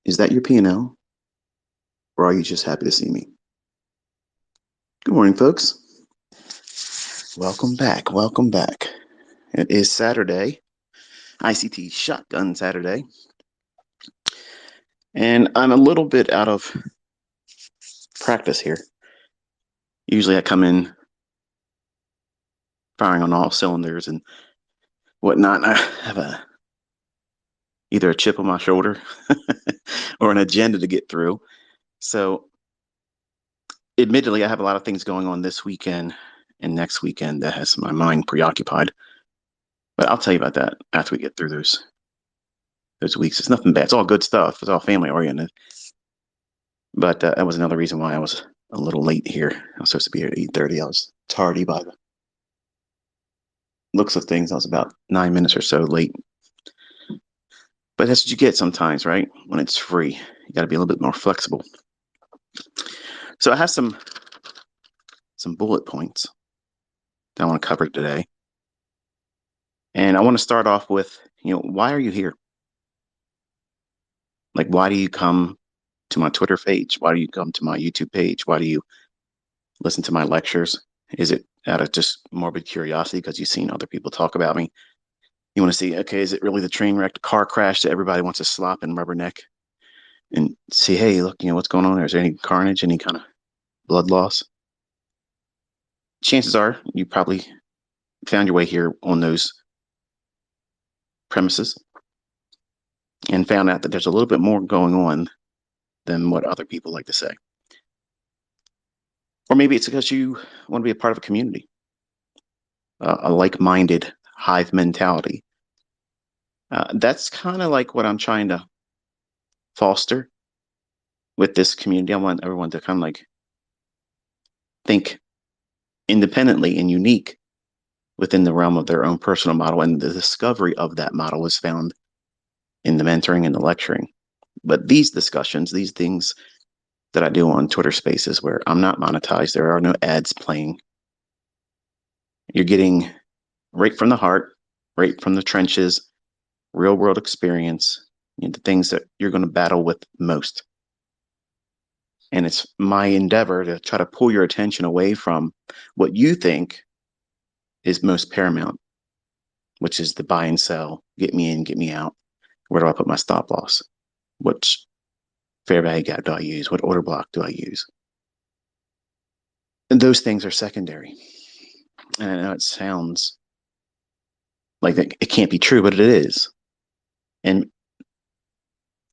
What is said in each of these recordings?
Is that your P&L, or are you just happy to see me? Good morning, folks. Welcome back. Welcome back. It is Saturday, ICT Shotgun Saturday, and I'm a little bit out of practice here. Usually I come in firing on all cylinders and whatnot. I have either a chip on my shoulder or an agenda to get through. So, admittedly, I have a lot of things going on this weekend and next weekend that has my mind preoccupied. But I'll tell you about that after we get through those weeks. It's nothing bad. It's all good stuff. It's all family oriented. But that was another reason why I was a little late here. I was supposed to be here at 8:30. I was tardy by the looks of things. I was about 9 minutes or so late. But that's what you get sometimes, right? When it's free, you got to be a little bit more flexible. So I have some bullet points that I want to cover today. And I want to start off with, why are you here? Like, why do you come to my Twitter page? Why do you come to my YouTube page? Why do you listen to my lectures? Is it out of just morbid curiosity because you've seen other people talk about me? You want to see, okay, is it really the train wreck, the car crash that everybody wants to slop and rubberneck and see, hey, look, what's going on there? Is there any carnage, any kind of blood loss? Chances are you probably found your way here on those premises and found out that there's a little bit more going on than what other people like to say. Or maybe it's because you want to be a part of a community, a like-minded hive mentality. That's kind of like what I'm trying to foster with this community. I want everyone to kind of like think independently and unique within the realm of their own personal model. And the discovery of that model is found in the mentoring and the lecturing. But these discussions, these things that I do on Twitter Spaces where I'm not monetized, there are no ads playing. You're getting right from the heart, right from the trenches, real world experience, the things that you're going to battle with most. And it's my endeavor to try to pull your attention away from what you think is most paramount, which is the buy and sell, get me in, get me out. Where do I put my stop loss? Which fair value gap do I use? What order block do I use? And those things are secondary. And I know it sounds like it can't be true, but it is. And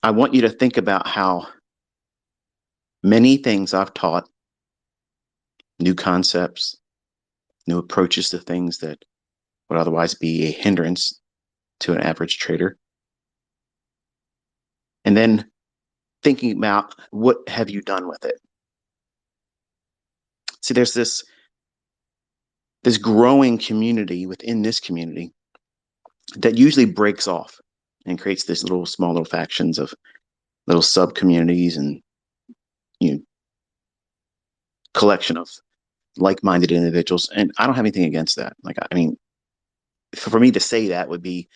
I want you to think about how many things I've taught, new concepts, new approaches to things that would otherwise be a hindrance to an average trader. And then thinking about what have you done with it? See, there's this growing community within this community that usually breaks off and creates this small little factions of little sub communities and collection of like-minded individuals. And I don't have anything against that. Like, I mean, for me to say that would be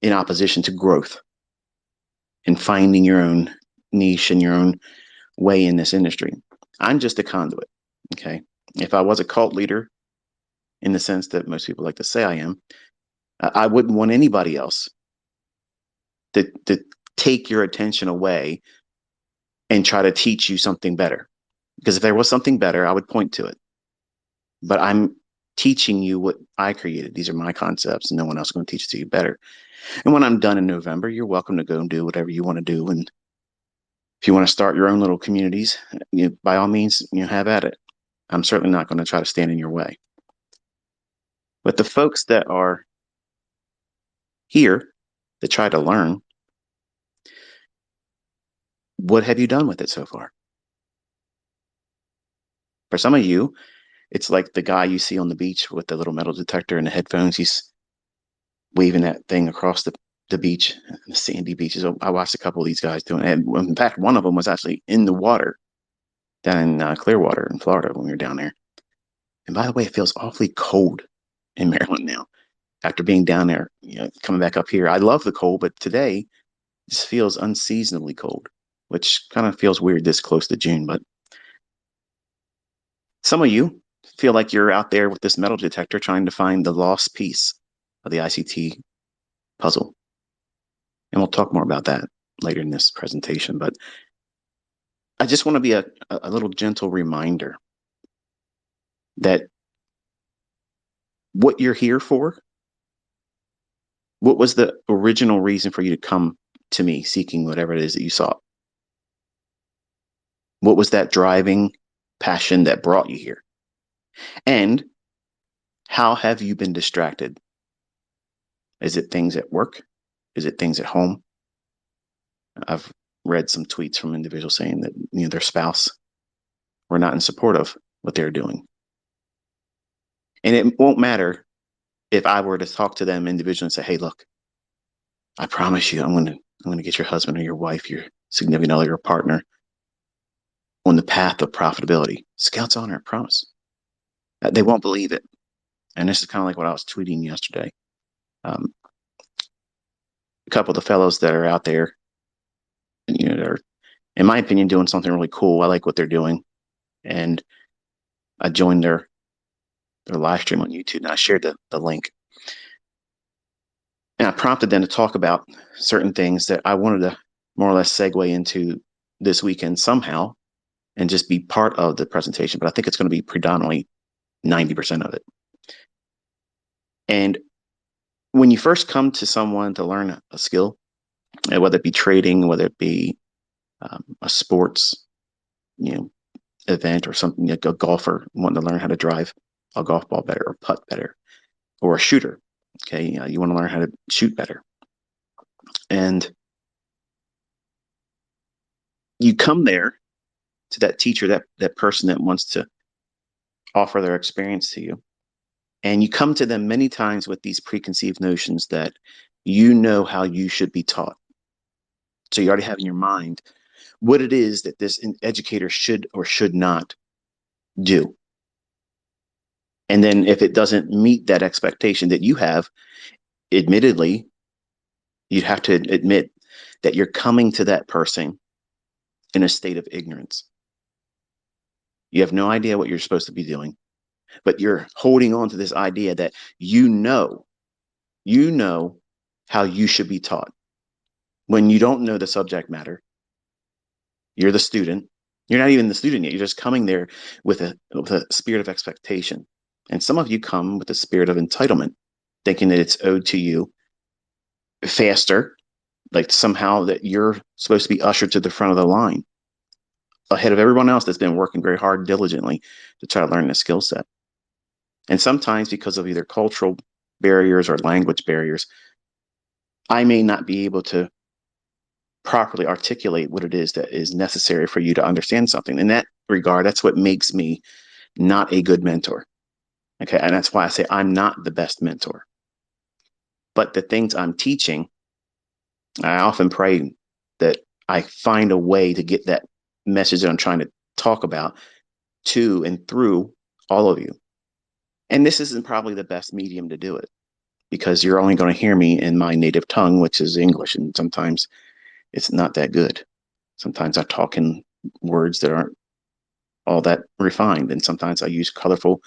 in opposition to growth and finding your own niche and your own way in this industry. I'm just a conduit. Okay. If I was a cult leader, in the sense that most people like to say I am, I wouldn't want anybody else to take your attention away and try to teach you something better. Because if there was something better, I would point to it. But I'm teaching you what I created. These are my concepts, and no one else is going to teach it to you better. And when I'm done in November, you're welcome to go and do whatever you want to do. And if you want to start your own little communities, by all means, have at it. I'm certainly not going to try to stand in your way. But the folks that are here that try to learn, what have you done with it so far? For some of you, it's like the guy you see on the beach with the little metal detector and the headphones. He's waving that thing across the beach, the sandy beaches. I watched a couple of these guys doing it. In fact, one of them was actually in the water down in Clearwater in Florida when we were down there. And by the way, it feels awfully cold in Maryland now after being down there, coming back up here. I love the cold, but today this feels unseasonably cold. which kind of feels weird this close to June. But some of you feel like you're out there with this metal detector trying to find the lost piece of the ICT puzzle. And we'll talk more about that later in this presentation. But I just want to be a little gentle reminder that what you're here for, what was the original reason for you to come to me seeking whatever it is that you sought? What was that driving passion that brought you here? And how have you been distracted? Is it things at work? Is it things at home? I've read some tweets from individuals saying that their spouse were not in support of what they're doing. And it won't matter if I were to talk to them individually and say, hey, look, I promise you, I'm going to get your husband or your wife, your significant other, your partner on the path of profitability. Scouts Honor, I promise. They won't believe it. And this is kind of like what I was tweeting yesterday. A couple of the fellows that are out there, they're, in my opinion, doing something really cool. I like what they're doing. And I joined their live stream on YouTube, and I shared the link. And I prompted them to talk about certain things that I wanted to more or less segue into this weekend somehow and just be part of the presentation. But I think it's going to be predominantly 90% of it. And when you first come to someone to learn a skill, whether it be trading, whether it be a sports, event or something, like a golfer wanting to learn how to drive a golf ball better or putt better, or a shooter, okay, you want to learn how to shoot better. And you come there to that teacher, that person that wants to offer their experience to you. And you come to them many times with these preconceived notions that you know how you should be taught. So you already have in your mind what it is that this educator should or should not do. And then if it doesn't meet that expectation that you have, admittedly, you'd have to admit that you're coming to that person in a state of ignorance. You have no idea what you're supposed to be doing, but you're holding on to this idea that you know how you should be taught. When you don't know the subject matter, you're the student. You're not even the student yet. You're just coming there with a spirit of expectation. And some of you come with a spirit of entitlement, thinking that it's owed to you faster, like somehow that you're supposed to be ushered to the front of the line ahead of everyone else that's been working very hard diligently to try to learn the skill set. And sometimes because of either cultural barriers or language barriers, I may not be able to properly articulate what it is that is necessary for you to understand something. In that regard, that's what makes me not a good mentor. Okay. And that's why I say I'm not the best mentor. But the things I'm teaching, I often pray that I find a way to get that message that I'm trying to talk about to and through all of you. And this isn't probably the best medium to do it because you're only going to hear me in my native tongue, which is English. And sometimes it's not that good. Sometimes I talk in words that aren't all that refined. And sometimes I use colorful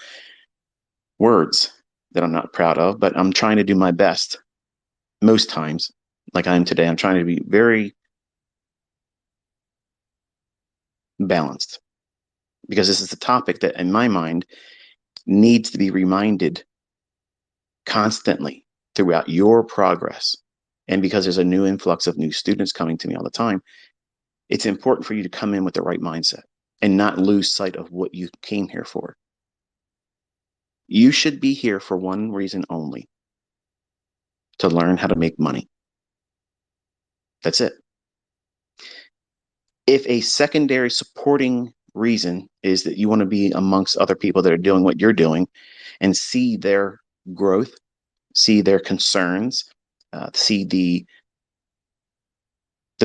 words that I'm not proud of, but I'm trying to do my best. Most times, like I am today, I'm trying to be very balanced because this is a topic that in my mind needs to be reminded constantly throughout your progress. And because there's a new influx of new students coming to me all the time, it's important for you to come in with the right mindset and not lose sight of what you came here for. You should be here for one reason only: to learn how to make money. That's it. If a secondary supporting reason is that you want to be amongst other people that are doing what you're doing and see their growth, see their concerns, see the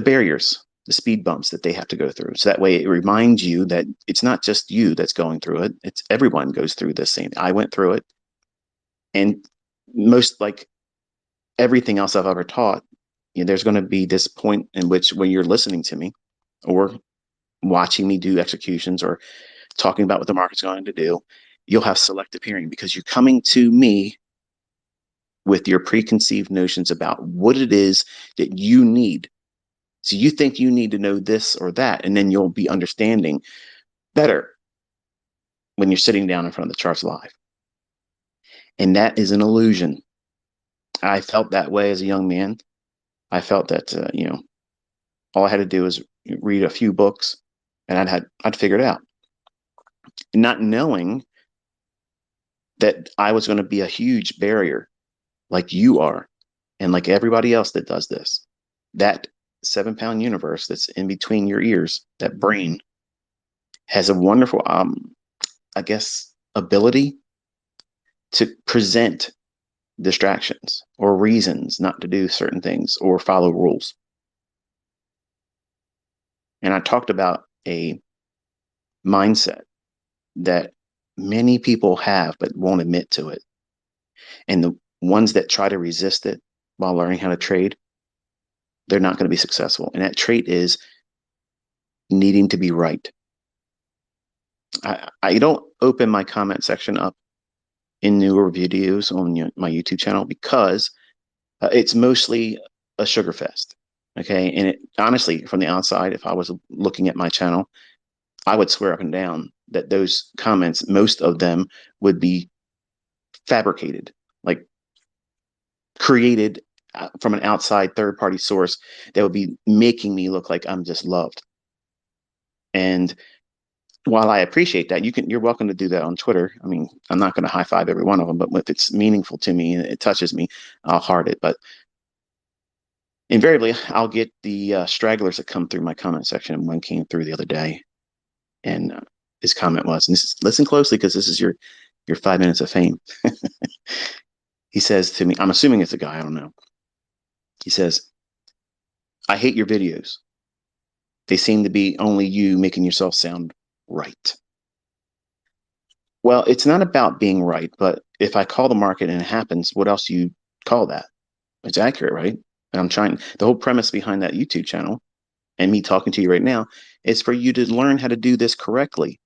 barriers, the speed bumps that they have to go through. So that way it reminds you that it's not just you that's going through it. It's everyone goes through this same. I went through it. And most like everything else I've ever taught, there's going to be this point in which when you're listening to me, or watching me do executions or talking about what the market's going to do, you'll have selective hearing because you're coming to me with your preconceived notions about what it is that you need. So you think you need to know this or that, and then you'll be understanding better when you're sitting down in front of the charts live. And that is an illusion. I felt that way as a young man. I felt that, all I had to do was read a few books and I'd figure it out. Not knowing that I was going to be a huge barrier like you are and like everybody else that does this. That 7-pound universe that's in between your ears, that brain, has a wonderful, I guess, ability to present distractions or reasons not to do certain things or follow rules. And I talked about a mindset that many people have but won't admit to it. And the ones that try to resist it while learning how to trade, they're not going to be successful. And that trait is needing to be right. I don't open my comment section up in newer videos on my YouTube channel because it's mostly a sugar fest. Okay. And it honestly, from the outside, if I was looking at my channel, I would swear up and down that those comments, most of them would be fabricated, like created from an outside third party source that would be making me look like I'm just loved. And while I appreciate that, you're welcome to do that on Twitter. I mean, I'm not going to high five every one of them, but if it's meaningful to me and it touches me, I'll heart it. But invariably, I'll get the stragglers that come through my comment section. And one came through the other day, and his comment was, and listen closely because this is your 5 minutes of fame. He says to me, I'm assuming it's a guy, I don't know. He says, I hate your videos. They seem to be only you making yourself sound right. Well, it's not about being right, but if I call the market and it happens, what else do you call that? It's accurate, right? And the whole premise behind that YouTube channel and me talking to you right now is for you to learn how to do this correctly.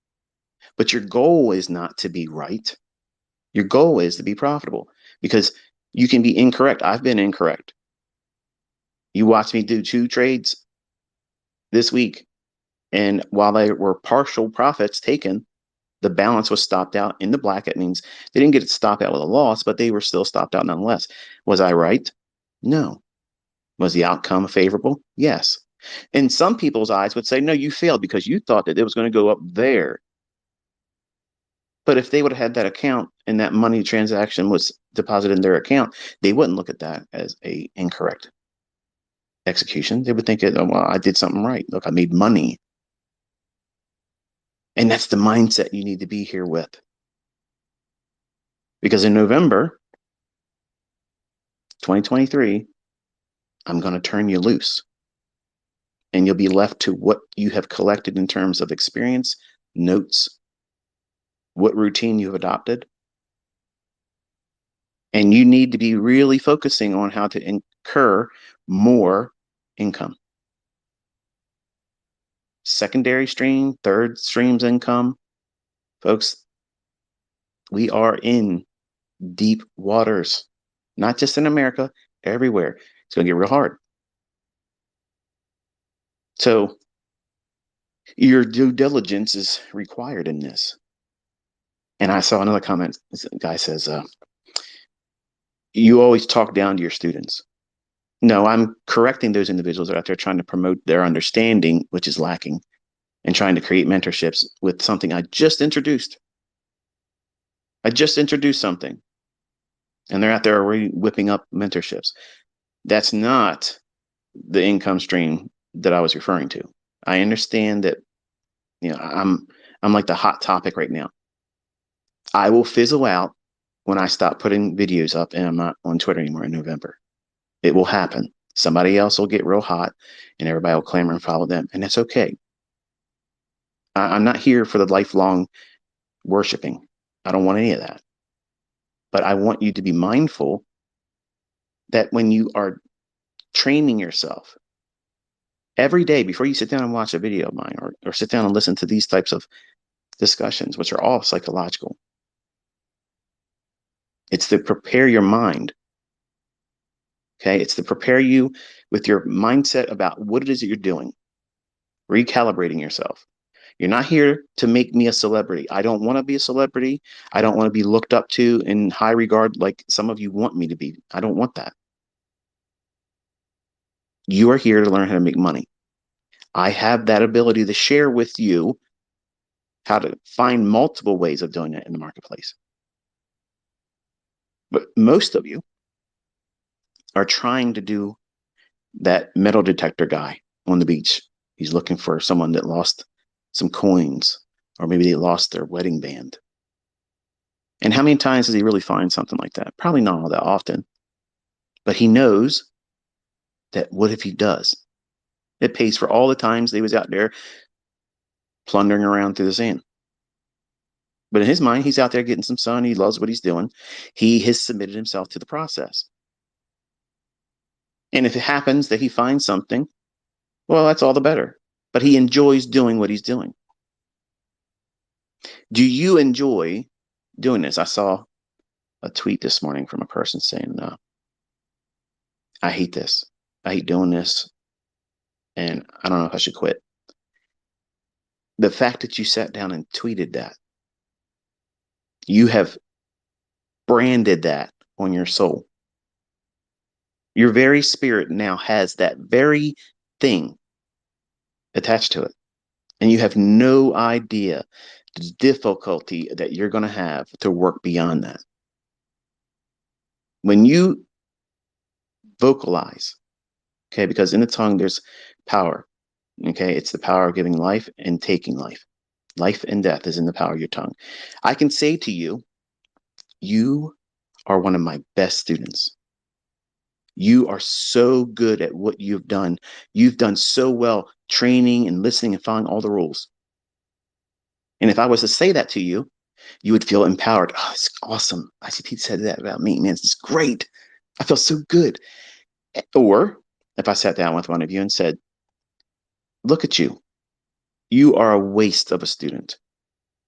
But your goal is not to be right. Your goal is to be profitable because you can be incorrect. I've been incorrect. You watched me do 2 trades this week. And while they were partial profits taken, the balance was stopped out in the black. It means they didn't get it stopped out with a loss, but they were still stopped out nonetheless. Was I right? No. Was the outcome favorable? Yes. In some people's eyes would say, no, you failed because you thought that it was going to go up there. But if they would have had that account and that money transaction was deposited in their account, they wouldn't look at that as a incorrect execution. They would think, oh, well, I did something right. Look, I made money. And that's the mindset you need to be here with. Because in November 2023, I'm going to turn you loose. And you'll be left to what you have collected in terms of experience, notes, what routine you've adopted. And you need to be really focusing on how to incur more income. Secondary stream, third streams income. Folks, we are in deep waters, not just in America, everywhere. It's going to get real hard. So your due diligence is required in this. And I saw another comment. This guy says, you always talk down to your students. No, I'm correcting those individuals that are out there trying to promote their understanding, which is lacking, and trying to create mentorships with something I just introduced. I just introduced something, and they're out there already whipping up mentorships. That's not the income stream that I was referring to. I understand that, I'm like the hot topic right now. I will fizzle out when I stop putting videos up and I'm not on Twitter anymore in November. It will happen. Somebody else will get real hot and everybody will clamor and follow them. And that's okay. I'm not here for the lifelong worshiping. I don't want any of that. But I want you to be mindful that when you are training yourself every day before you sit down and watch a video of mine, or sit down and listen to these types of discussions, which are all psychological. It's to prepare your mind. Okay. It's to prepare you with your mindset about what it is that you're doing, recalibrating yourself. You're not here to make me a celebrity. I don't want to be a celebrity. I don't want to be looked up to in high regard like some of you want me to be. I don't want that. You are here to learn how to make money. I have that ability to share with you how to find multiple ways of doing it in the marketplace. But most of you are trying to do that metal detector guy on the beach. He's looking for someone that lost some coins, or maybe they lost their wedding band. And how many times does he really find something like that? Probably not all that often. But he knows that what if he does? It pays for all the times they was out there plundering around through the sand. But in his mind, he's out there getting some sun. He loves what he's doing. He has submitted himself to the process. And if it happens that he finds something, well, that's all the better. But he enjoys doing what he's doing. Do you enjoy doing this? I saw a tweet this morning from a person saying, I hate this. I hate doing this. And I don't know if I should quit. The fact that you sat down and tweeted that, you have branded that on your soul. Your very spirit now has that very thing attached to it. And you have no idea the difficulty that you're going to have to work beyond that. When you vocalize, okay, because in the tongue there's power, okay, it's the power of giving life and taking life. Life and death is in the power of your tongue. I can say to you, you are one of my best students. You are so good at what you've done. You've done so well training and listening and following all the rules. And if I was to say that to you, you would feel empowered. Oh, it's awesome. ICT said that about me. Man, it's great. I feel so good. Or if I sat down with one of you and said, look at you. You are a waste of a student.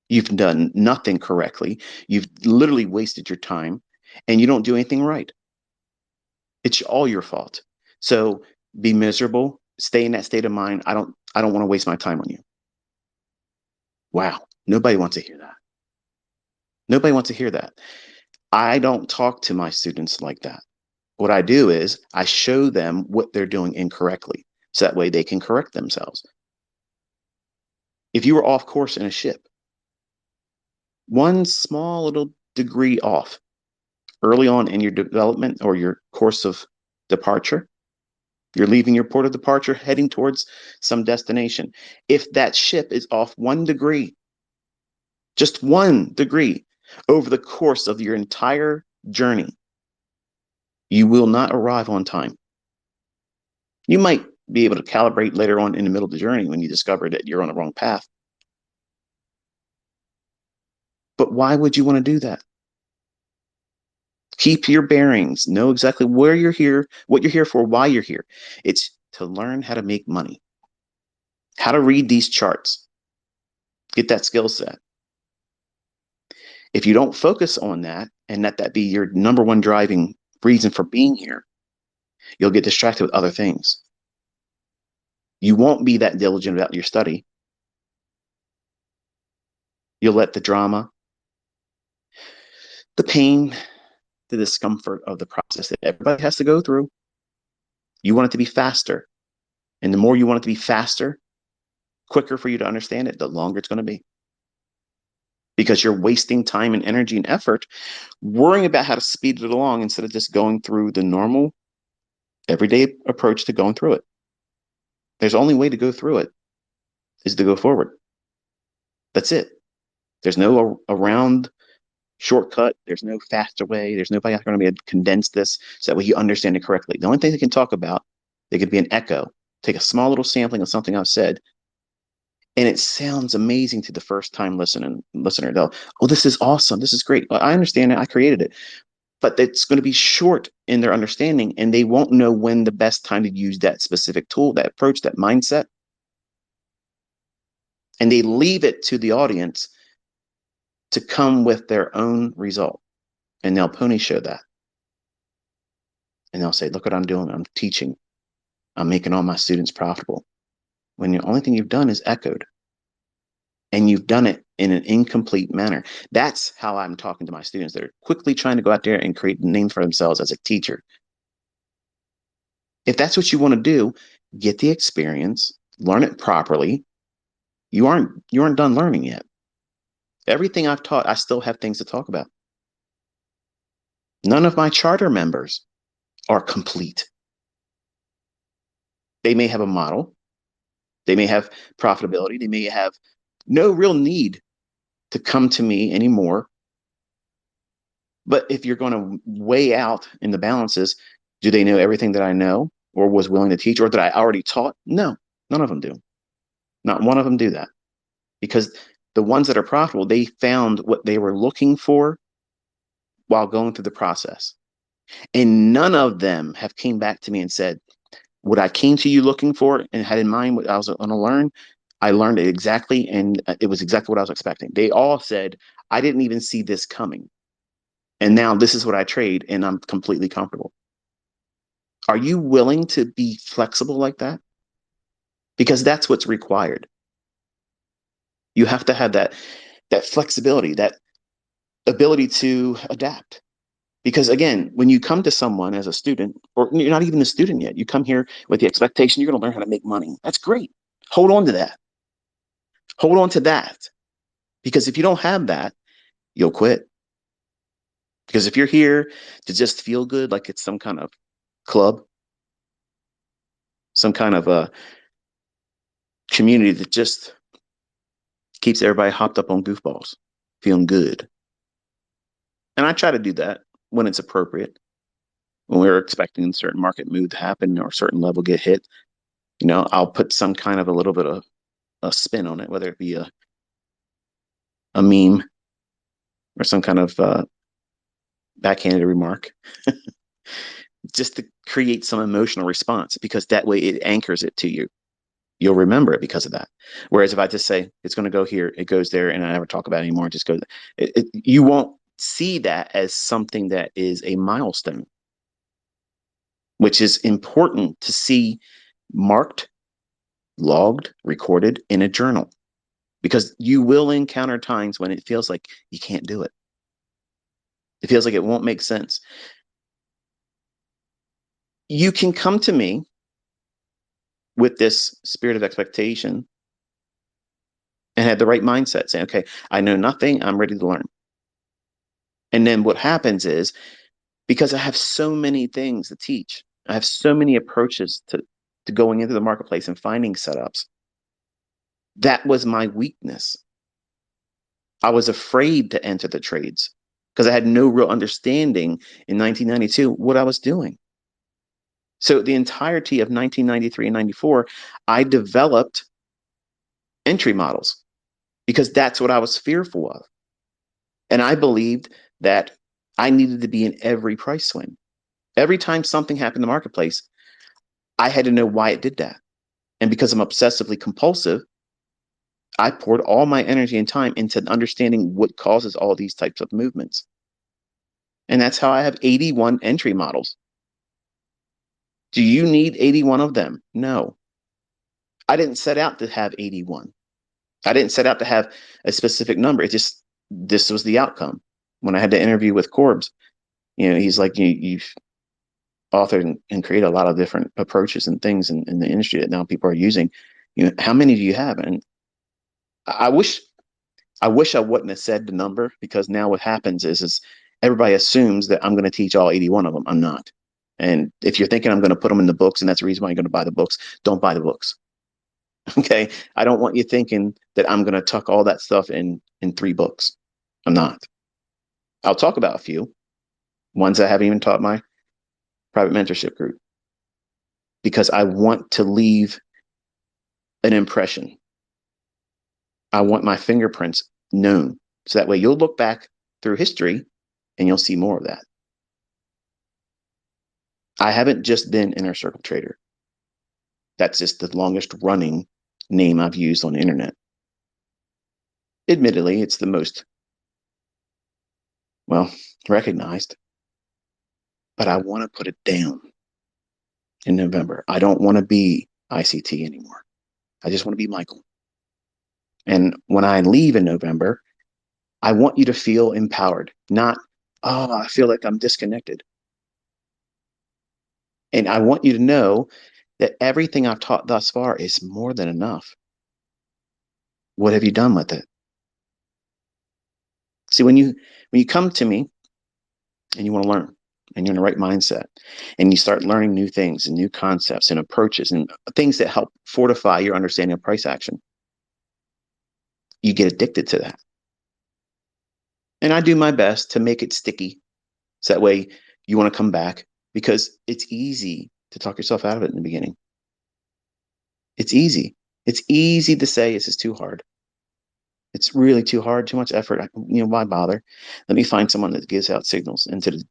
You've done nothing correctly. You've literally wasted your time and you don't do anything right. It's all your fault. So be miserable, stay in that state of mind. I don't want to waste my time on you. Wow. Nobody wants to hear that. Nobody wants to hear that. I don't talk to my students like that. What I do is I show them what they're doing incorrectly, so that way they can correct themselves. If you were off course in a ship, one small little degree off early on in your development or your course of departure, you're leaving your port of departure, heading towards some destination. If that ship is off 1 degree, just 1 degree over the course of your entire journey, you will not arrive on time. You might be able to calibrate later on in the middle of the journey when you discover that you're on the wrong path. But why would you want to do that? Keep your bearings. Know exactly where you're here, what you're here for, why you're here. It's to learn how to make money, how to read these charts, get that skill set. If you don't focus on that and let that be your number one driving reason for being here, you'll get distracted with other things. You won't be that diligent about your study. You'll let the drama, the pain, the discomfort of the process that everybody has to go through. You want it to be faster. And the more you want it to be faster, quicker for you to understand it, the longer it's going to be. Because you're wasting time and energy and effort worrying about how to speed it along instead of just going through the normal, everyday approach to going through it. There's only way to go through it is to go forward. That's it. There's no around shortcut. There's no faster way. There's nobody going to be able to condense this so that way you understand it correctly. The only thing they can talk about, they could be an echo. Take a small little sampling of something I've said, and it sounds amazing to the first time listener. They'll, oh, this is awesome. This is great. I understand it. I created it. but it's going to be short in their understanding, and they won't know when the best time to use that specific tool, that approach, that mindset. And they leave it to the audience to come with their own result. And they'll pony show that. And they'll say, look what I'm doing. I'm teaching. I'm making all my students profitable. When the only thing you've done is echoed. And you've done it in an incomplete manner. That's how I'm talking to my students. They're quickly trying to go out there and create a name for themselves as a teacher. If that's what you want to do, get the experience, learn it properly. You aren't done learning yet. Everything I've taught, I still have things to talk about. None of my charter members are complete. They may have a model, they may have profitability, they may have no real need to come to me anymore. But if you're going to weigh out in the balances, do they know everything that I know or was willing to teach or that I already taught? No, none of them do. Not one of them do that. Because the ones that are profitable, they found what they were looking for while going through the process. And none of them have came back to me and said, what I came to you looking for and had in mind what I was going to learn, I learned it exactly, and it was exactly what I was expecting. They all said, I didn't even see this coming. And now this is what I trade, and I'm completely comfortable. Are you willing to be flexible like that? Because that's what's required. You have to have that flexibility, that ability to adapt. Because again, when you come to someone as a student, or you're not even a student yet, you come here with the expectation you're going to learn how to make money. That's great. Hold on to that. Hold on to that. Because if you don't have that, you'll quit. Because if you're here to just feel good, like it's some kind of club, some kind of a community that just keeps everybody hopped up on goofballs, feeling good. And I try to do that when it's appropriate. When we're expecting a certain market move to happen or a certain level get hit, I'll put some kind of a little bit of a spin on it, whether it be a meme or some kind of backhanded remark, just to create some emotional response, because that way it anchors it to you. You'll remember it because of that. Whereas if I just say it's going to go here, it goes there, and I never talk about it anymore, it just goes, you won't see that as something that is a milestone, which is important to see marked, logged, recorded in a journal, because you will encounter times when it feels like you can't do it. It feels like it won't make sense. You can come to me with this spirit of expectation and have the right mindset, saying, okay, I know nothing, I'm ready to learn. And then what happens is, because I have so many things to teach, I have so many approaches to going into the marketplace and finding setups. That was my weakness. I was afraid to enter the trades because I had no real understanding in 1992 what I was doing. So the entirety of 1993 and 94, I developed entry models because that's what I was fearful of. And I believed that I needed to be in every price swing. Every time something happened in the marketplace, I had to know why it did that. And because I'm obsessively compulsive, I poured all my energy and time into understanding what causes all these types of movements. And that's how I have 81 entry models. Do you need 81 of them? No. I didn't set out to have 81. I didn't set out to have a specific number. It just, this was the outcome. When I had the interview with Corbs, he's like, you've authored and created a lot of different approaches and things in the industry that now people are using. How many do you have? And I wish I wouldn't have said the number, because now what happens is everybody assumes that I'm going to teach all 81 of them. I'm not. And if you're thinking I'm going to put them in the books and that's the reason why you're going to buy the books, don't buy the books. Okay. I don't want you thinking that I'm going to tuck all that stuff in 3 books. I'm not. I'll talk about a few ones I haven't even taught my private mentorship group, because I want to leave an impression. I want my fingerprints known. So that way you'll look back through history and you'll see more of that. I haven't just been Inner Circle Trader. That's just the longest running name I've used on the internet. Admittedly, it's the most, well, recognized, but I want to put it down in November. I don't want to be ICT anymore. I just want to be Michael. And when I leave in November, I want you to feel empowered, not, oh, I feel like I'm disconnected. And I want you to know that everything I've taught thus far is more than enough. What have you done with it? See, when you come to me and you want to learn and you're in the right mindset and you start learning new things and new concepts and approaches and things that help fortify your understanding of price action, you get addicted to that. And I do my best to make it sticky. So that way you want to come back because it's easy to talk yourself out of it in the beginning. It's easy. It's easy to say this is too hard. It's really too hard, too much effort. Why bother? Let me find someone that gives out signals. And to the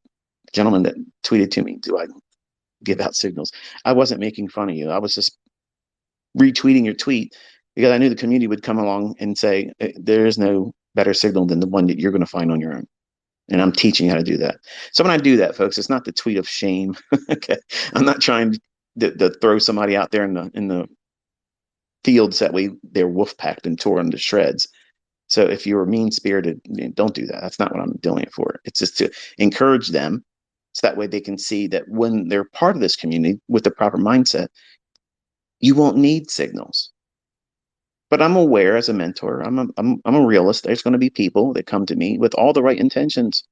gentleman that tweeted to me, do I give out signals? I wasn't making fun of you. I was just retweeting your tweet because I knew the community would come along and say, there is no better signal than the one that you're going to find on your own. And I'm teaching you how to do that. So when I do that, folks, it's not the tweet of shame. Okay. I'm not trying to throw somebody out there in the fields that way they're wolf packed and torn to shreds. So if you're mean spirited, don't do that. That's not what I'm doing it for. It's just to encourage them so that way they can see that when they're part of this community with the proper mindset, you won't need signals. But I'm aware as a mentor, I'm a realist. There's going to be people that come to me with all the right intentions,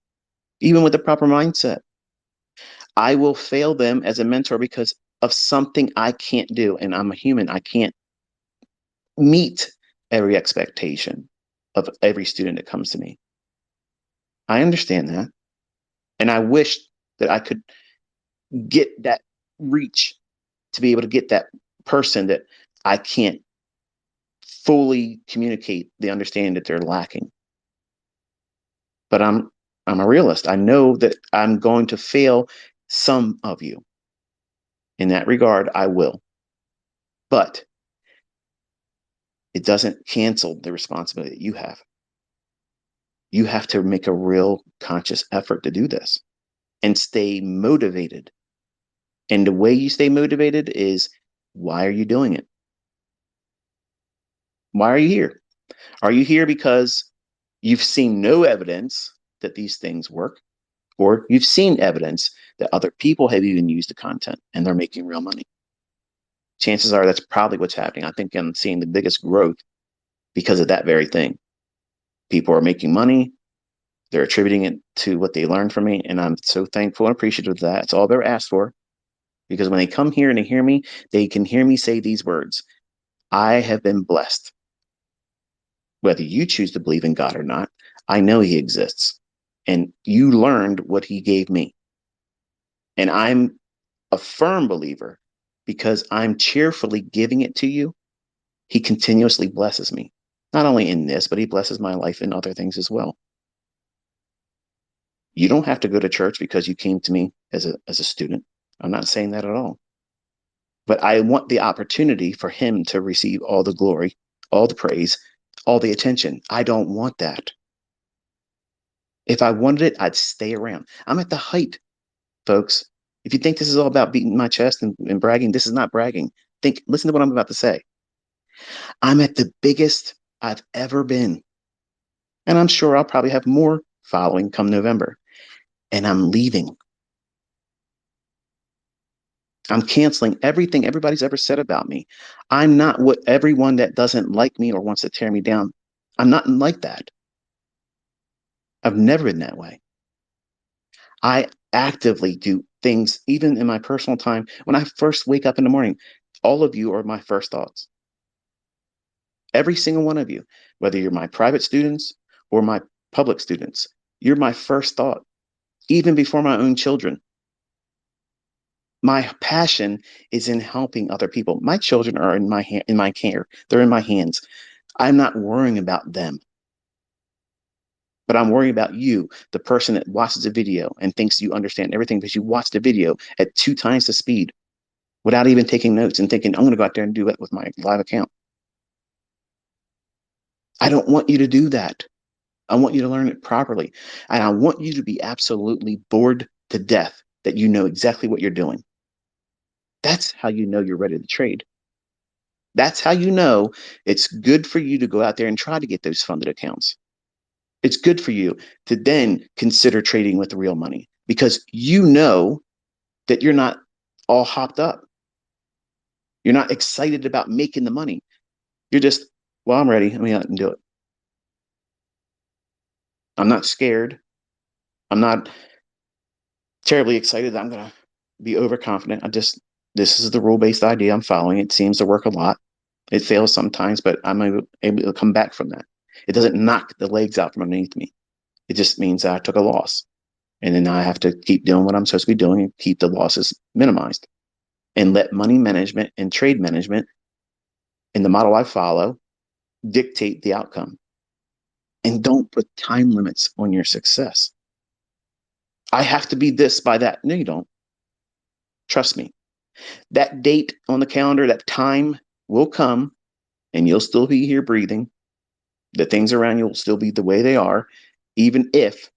even with the proper mindset. I will fail them as a mentor because of something I can't do. And I'm a human. I can't meet every expectation of every student that comes to me. I understand that. And I wish that I could get that reach to be able to get that person that I can't fully communicate the understanding that they're lacking. But I'm a realist. I know that I'm going to fail some of you. In that regard, I will. But it doesn't cancel the responsibility that you have. You have to make a real conscious effort to do this and stay motivated. And the way you stay motivated is, why are you doing it? Why are you here? Are you here because you've seen no evidence that these things work, or you've seen evidence that other people have even used the content and they're making real money? Chances are that's probably what's happening. I think I'm seeing the biggest growth because of that very thing. People are making money. They're attributing it to what they learned from me. And I'm so thankful and appreciative of that. It's all they're asked for. Because when they come here and they hear me, they can hear me say these words: I have been blessed. Whether you choose to believe in God or not, I know he exists. And you learned what he gave me. And I'm a firm believer because I'm cheerfully giving it to you. He continuously blesses me, not only in this, but he blesses my life in other things as well. You don't have to go to church because you came to me as a student. I'm not saying that at all. But I want the opportunity for him to receive all the glory, all the praise, all the attention. I don't want that. If I wanted it, I'd stay around. I'm at the height, folks. If you think this is all about beating my chest and bragging, this is not bragging. Listen to what I'm about to say. I'm at the biggest I've ever been. And I'm sure I'll probably have more following come November. And I'm leaving. I'm canceling everything everybody's ever said about me. I'm not what everyone that doesn't like me or wants to tear me down. I'm not like that. I've never been that way. I actively do things, even in my personal time. When I first wake up in the morning, all of you are my first thoughts. Every single one of you, whether you're my private students or my public students, you're my first thought, even before my own children. My passion is in helping other people. My children are in my care. They're in my hands. I'm not worrying about them. But I'm worrying about you, the person that watches a video and thinks you understand everything because you watched a video at 2 times the speed without even taking notes and thinking, I'm going to go out there and do it with my live account. I don't want you to do that. I want you to learn it properly. And I want you to be absolutely bored to death that you know exactly what you're doing. That's how you know you're ready to trade. That's how you know it's good for you to go out there and try to get those funded accounts. It's good for you to then consider trading with real money because you know that you're not all hopped up. You're not excited about making the money. You're just, well, I'm ready. Let me out and do it. I'm not scared. I'm not terribly excited that I'm going to be overconfident. This is the rule based idea I'm following. It seems to work a lot. It fails sometimes, but I'm able to come back from that. It doesn't knock the legs out from underneath me. It just means that I took a loss. And then I have to keep doing what I'm supposed to be doing and keep the losses minimized and let money management and trade management in the model I follow dictate the outcome. And don't put time limits on your success. I have to be this by that. No, you don't. Trust me. That date on the calendar, that time will come and you'll still be here breathing. The things around you will still be the way they are, even if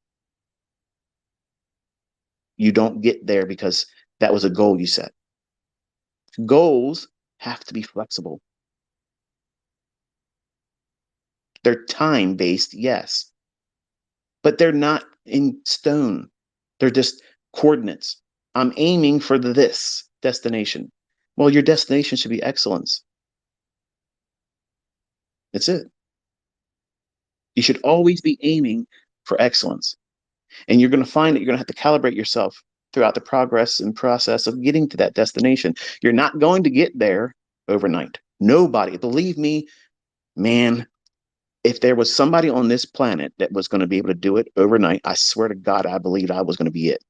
you don't get there because that was a goal you set. Goals have to be flexible. They're time based, yes, but they're not in stone. They're just coordinates. I'm aiming for this destination. Well, your destination should be excellence. That's it. You should always be aiming for excellence. And you're going to find that you're going to have to calibrate yourself throughout the progress and process of getting to that destination. You're not going to get there overnight. Nobody, believe me, man, if there was somebody on this planet that was going to be able to do it overnight, I swear to God, I believed I was going to be it.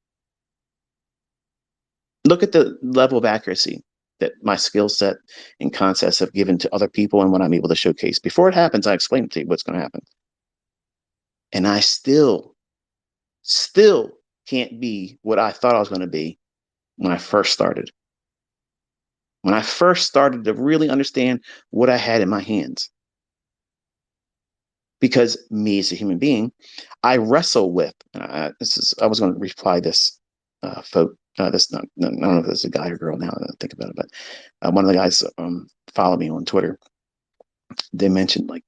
Look at the level of accuracy that my skill set and concepts have given to other people and what I'm able to showcase. Before it happens, I explain to you what's going to happen. And I still can't be what I thought I was going to be when I first started. When I first started to really understand what I had in my hands. Because me as a human being, I wrestle with, I was going to reply this, this, not, I don't know if it's a guy or girl now that I think about it, but one of the guys follow me on Twitter. They mentioned like,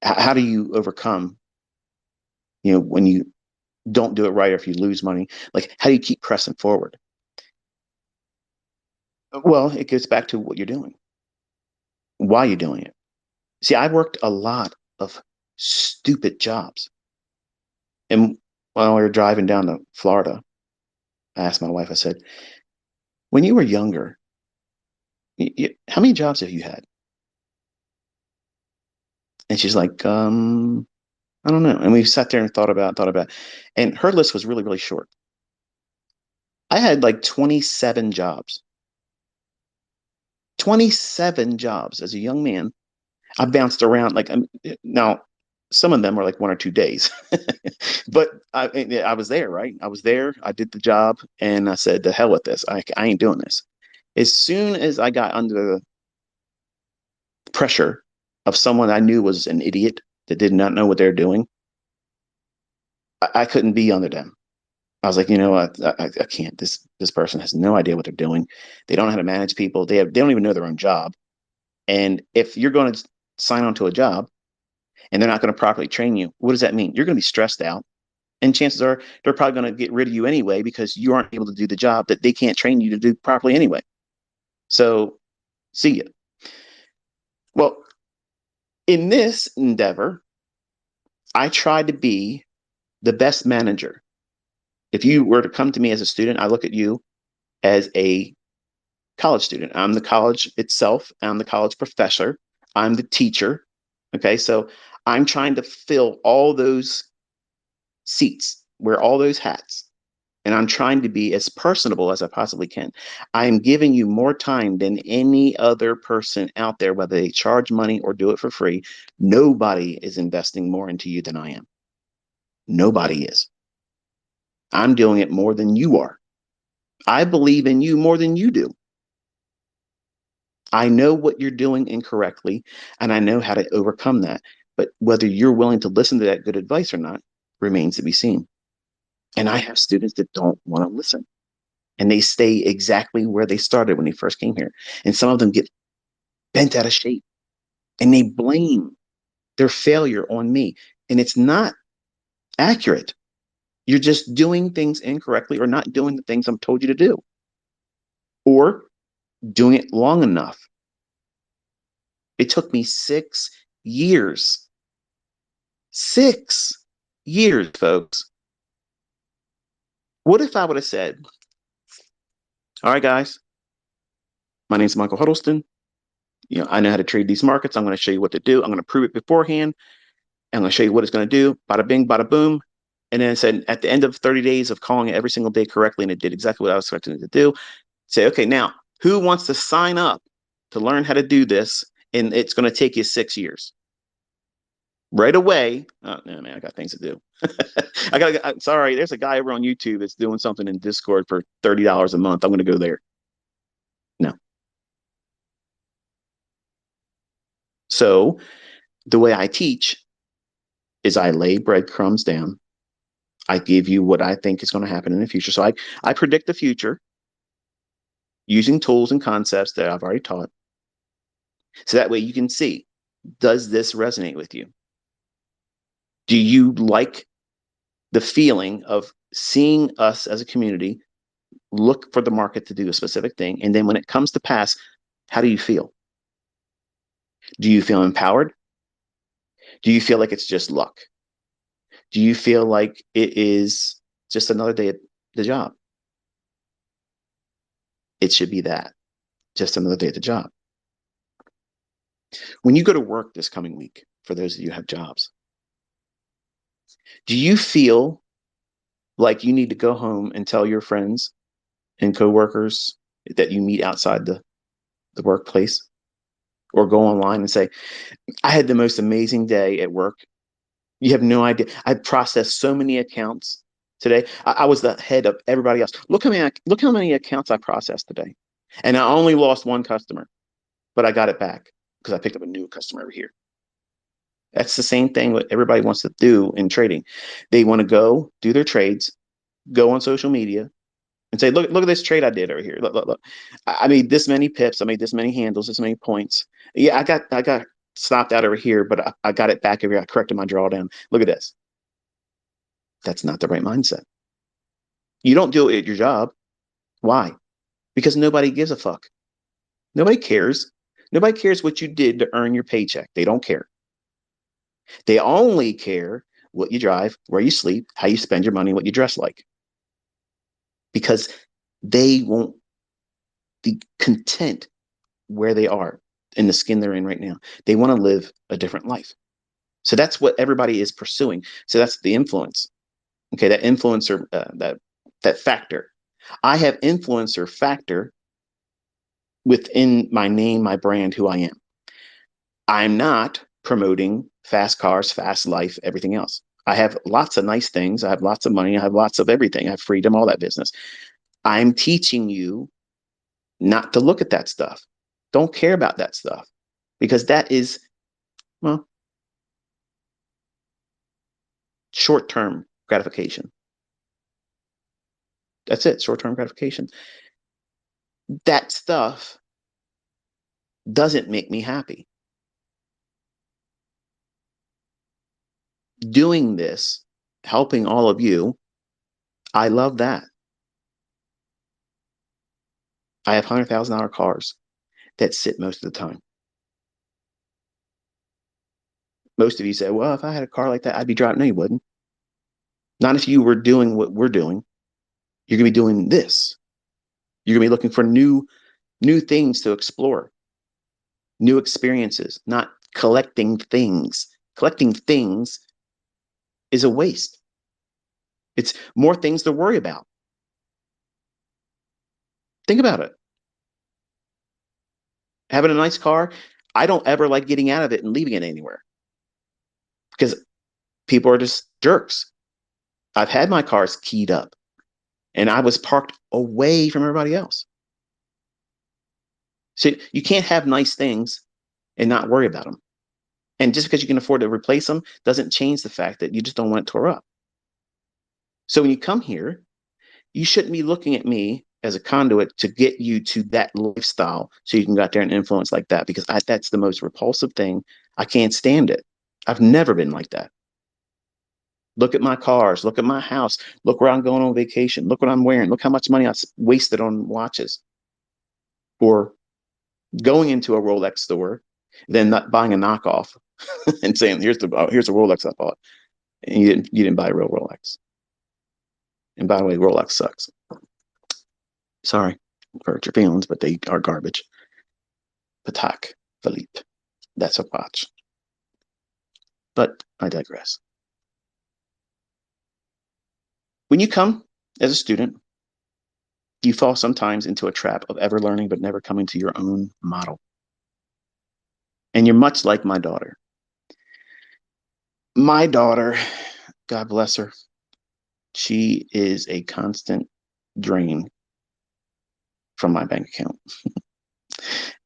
how do you overcome, when you don't do it right or if you lose money, like how do you keep pressing forward? Well, it goes back to what you're doing, why you're doing it. See, I worked a lot of stupid jobs. And while we were driving down to Florida, I asked my wife, I said, when you were younger, how many jobs have you had? And she's like, I don't know. And we sat there and thought about, and her list was really, really short. I had like 27 jobs. 27 jobs as a young man. I bounced around like now some of them were like 1 or 2 days, but I was there, right? I was there. I did the job and I said, the hell with this. I ain't doing this. As soon as I got under the pressure of someone I knew was an idiot that did not know what they're doing, I couldn't be under them. I was like, you know what? I can't. This person has no idea what they're doing. They don't know how to manage people. They don't even know their own job. And if you're going to sign on to a job and they're not going to properly train you, what does that mean? You're going to be stressed out. And chances are they're probably going to get rid of you anyway because you aren't able to do the job that they can't train you to do properly anyway. So, see ya. Well, in this endeavor, I tried to be the best manager. If you were to come to me as a student, I look at you as a college student. I'm the college itself. I'm the college professor. I'm the teacher. Okay. So I'm trying to fill all those seats, wear all those hats. and I'm trying to be as personable as I possibly can. I am giving you more time than any other person out there, whether they charge money or do it for free. Nobody is investing more into you than I am. Nobody is. I'm doing it more than you are. I believe in you more than you do. I know what you're doing incorrectly, and I know how to overcome that. But whether you're willing to listen to that good advice or not remains to be seen. And I have students that don't want to listen, and they stay exactly where they started when they first came here. And some of them get bent out of shape, and they blame their failure on me. And it's not accurate. You're just doing things incorrectly, or not doing the things I'm told you to do, or doing it long enough. It took me 6 years. 6 years, folks. What if I would have said, all right, guys, my name is Michael Huddleston. I know how to trade these markets. I'm going to show you what to do. I'm going to prove it beforehand. I'm going to show you what it's going to do. Bada bing, bada boom. And then it said at the end of 30 days of calling it every single day correctly, and it did exactly what I was expecting it to do, say, okay, now who wants to sign up to learn how to do this? And it's going to take you 6 years. Right away. Oh, no, man, I got things to do. I'm sorry. There's a guy over on YouTube that's doing something in Discord for $30 a month. I'm going to go there. No. So the way I teach is I lay breadcrumbs down. I give you what I think is going to happen in the future. So I predict the future using tools and concepts that I've already taught. So that way you can see, does this resonate with you? Do you like the feeling of seeing us as a community look for the market to do a specific thing? And then when it comes to pass, how do you feel? Do you feel empowered? Do you feel like it's just luck? Do you feel like it is just another day at the job? It should be that, just another day at the job. When you go to work this coming week, for those of you who have jobs, do you feel like you need to go home and tell your friends and coworkers that you meet outside the workplace, or go online and say, I had the most amazing day at work? You have no idea. I processed so many accounts today. I was the head of everybody else. Look how many accounts I processed today. And I only lost one customer, but I got it back because I picked up a new customer over here. That's the same thing what everybody wants to do in trading. They want to go do their trades, go on social media, and say, look at this trade I did over here. Look. I made this many pips. I made this many handles, this many points. Yeah, I got stopped out over here, but I got it back over here. I corrected my drawdown. Look at this. That's not the right mindset. You don't do it at your job. Why? Because nobody gives a fuck. Nobody cares. Nobody cares what you did to earn your paycheck. They don't care. They only care what you drive, where you sleep, how you spend your money, what you dress like. Because they won't be content where they are in the skin they're in right now. They want to live a different life. So that's what everybody is pursuing. So that's the influence. Okay, that influencer, that factor. I have influencer factor within my name, my brand, who I am. I'm not promoting fast cars, fast life, everything else. I have lots of nice things. I have lots of money. I have lots of everything. I have freedom, all that business. I'm teaching you not to look at that stuff. Don't care about that stuff, because that is, well, short-term gratification. That's it, short-term gratification. That stuff doesn't make me happy. Doing this, helping all of you, I love that. I have $100,000 cars that sit most of the time. Most of you say, well, if I had a car like that, I'd be driving. No, you wouldn't. Not if you were doing what we're doing. You're going to be doing this. You're going to be looking for new things to explore, new experiences, not collecting things. Collecting things is a waste. It's more things to worry about. Think about it. Having a nice car, I don't ever like getting out of it and leaving it anywhere because people are just jerks. I've had my cars keyed up and I was parked away from everybody else. So you can't have nice things and not worry about them. And just because you can afford to replace them doesn't change the fact that you just don't want it tore up. So when you come here, you shouldn't be looking at me as a conduit to get you to that lifestyle so you can go out there and influence like that because that's the most repulsive thing. I can't stand it. I've never been like that. Look at my cars. Look at my house. Look where I'm going on vacation. Look what I'm wearing. Look how much money I wasted on watches or going into a Rolex store, then not buying a knockoff and saying, here's the Rolex I bought. And you didn't buy a real Rolex. And by the way, Rolex sucks. Sorry for hurt your feelings, but they are garbage. Patek Philippe. That's a watch. But I digress. When you come as a student, you fall sometimes into a trap of ever learning but never coming to your own model. And you're much like my daughter. My daughter, God bless her, she is a constant drain from my bank account.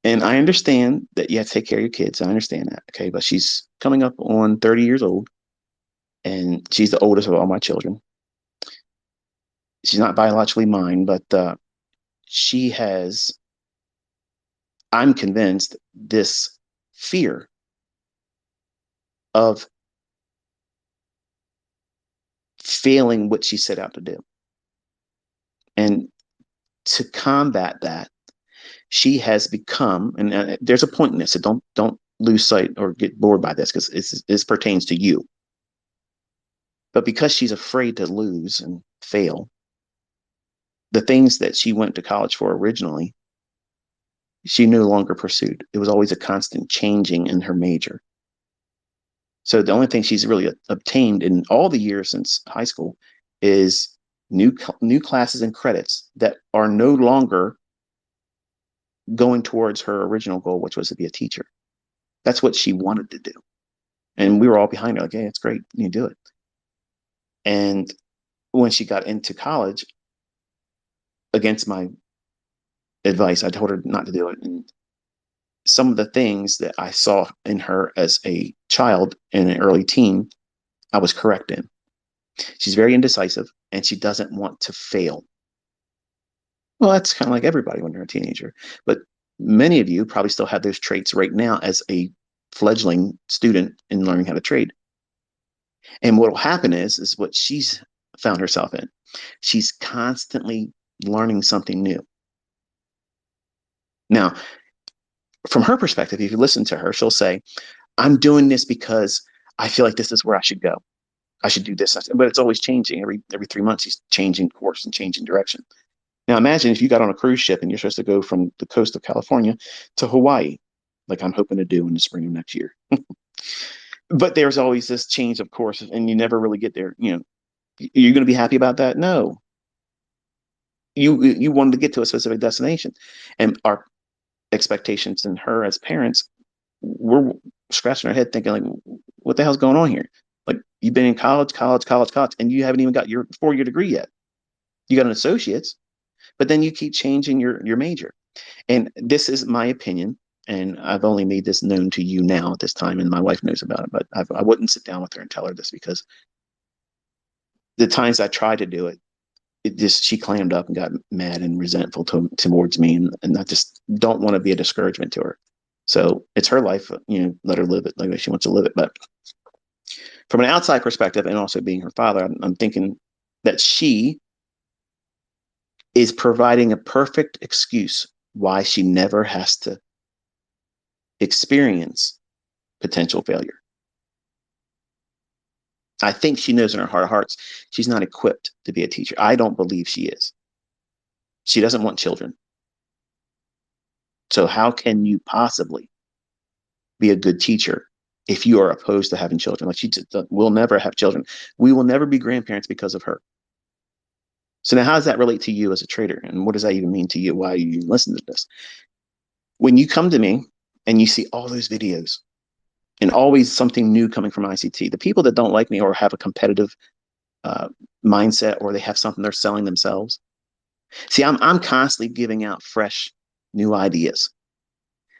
And I understand that you have to take care of your kids. I understand that. Okay. But she's coming up on 30 years old and she's the oldest of all my children. She's not biologically mine, but she has, I'm convinced, this fear of failing what she set out to do. And to combat that, she has become, and there's a point in this, so don't lose sight or get bored by this because this pertains to you. But because she's afraid to lose and fail, the things that she went to college for originally, she no longer pursued. It was always a constant changing in her major. So the only thing she's really obtained in all the years since high school is new classes and credits that are no longer going towards her original goal, which was to be a teacher. That's what she wanted to do. And we were all behind her, like, yeah, it's great. You do it. And when she got into college, against my advice, I told her not to do it. And some of the things that I saw in her as a child and an early teen, I was correct in. She's very indecisive and she doesn't want to fail. Well, that's kind of like everybody when you're a teenager. But many of you probably still have those traits right now as a fledgling student in learning how to trade. And what will happen is what she's found herself in. She's constantly learning something new. Now, from her perspective, if you listen to her, she'll say, I'm doing this because I feel like this is where I should go. I should do this. But it's always changing. Every 3 months, she's changing course and changing direction. Now, imagine if you got on a cruise ship and you're supposed to go from the coast of California to Hawaii, like I'm hoping to do in the spring of next year. But there's always this change of course, and you never really get there. You're going to be happy about that? No. You wanted to get to a specific destination, and our expectations in her as parents, we're scratching our head thinking like, what the hell's going on here? Like you've been in college, and you haven't even got your 4-year degree yet. You got an associate's, but then you keep changing your major. And this is my opinion. And I've only made this known to you now at this time, and my wife knows about it, but I wouldn't sit down with her and tell her this because the times I tried to do it, she clammed up and got mad and resentful towards me. And I just don't want to be a discouragement to her. So it's her life, let her live it like she wants to live it. But from an outside perspective, and also being her father, I'm thinking that she is providing a perfect excuse why she never has to experience potential failure. I think she knows in her heart of hearts she's not equipped to be a teacher. I don't believe she is. She doesn't want children. So how can you possibly be a good teacher if you are opposed to having children? Like she just will never have children. We will never be grandparents because of her. So now how does that relate to you as a trader? And what does that even mean to you? Why you listen to this? When you come to me and you see all those videos and always something new coming from ICT, the people that don't like me or have a competitive uh, mindset, or they have something they're selling themselves. See, I'm constantly giving out fresh new ideas.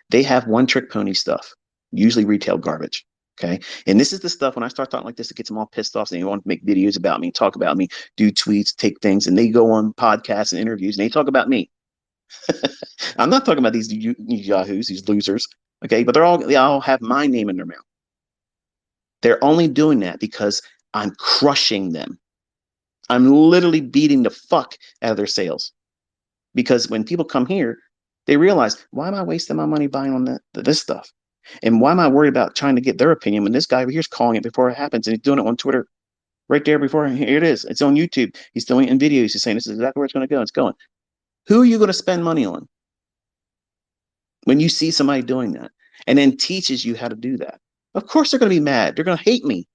They have one trick pony stuff, usually retail garbage. Okay. And this is the stuff when I start talking like this, it gets them all pissed off. And they want to make videos about me, talk about me, do tweets, take things, and they go on podcasts and interviews and they talk about me. I'm not talking about these yahoos, these losers. Okay. But they all have my name in their mouth. They're only doing that because I'm crushing them. I'm literally beating the fuck out of their sales. Because when people come here, they realize, why am I wasting my money buying on this stuff? And why am I worried about trying to get their opinion when this guy over here is calling it before it happens and he's doing it on Twitter right there before here it is. It's on YouTube. He's doing it in videos. He's saying this is exactly where it's going to go. It's going. Who are you going to spend money on when you see somebody doing that and then teaches you how to do that? Of course they're going to be mad. They're going to hate me.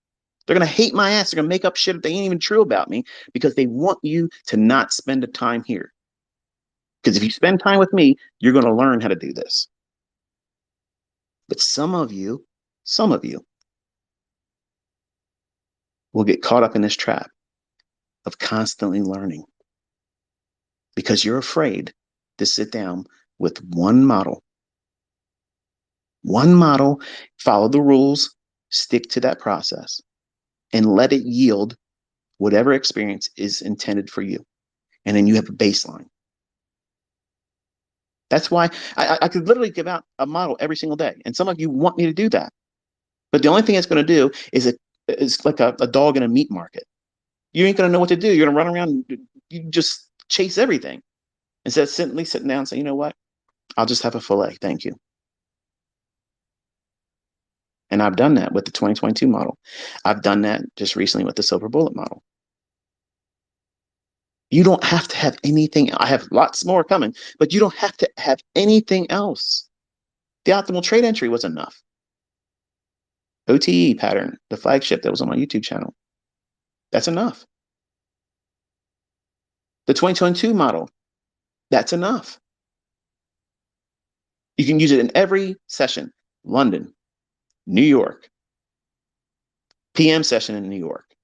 They're going to hate my ass. They're going to make up shit that they ain't even true about me because they want you to not spend the time here. Because if you spend time with me, you're going to learn how to do this. But some of you will get caught up in this trap of constantly learning because you're afraid to sit down with one model, follow the rules, stick to that process, and let it yield whatever experience is intended for you. And then you have a baseline. That's why I could literally give out a model every single day. And some of you want me to do that. But the only thing it's going to do is like a dog in a meat market. You ain't going to know what to do. You're going to run around and you just chase everything instead of simply sitting down and say, you know what? I'll just have a fillet. Thank you. And I've done that with the 2022 model. I've done that just recently with the silver bullet model. You don't have to have anything. I have lots more coming, but you don't have to have anything else. The optimal trade entry was enough. OTE pattern, the flagship that was on my YouTube channel. That's enough. The 2022 model, that's enough. You can use it in every session. London, New York, PM session in New York.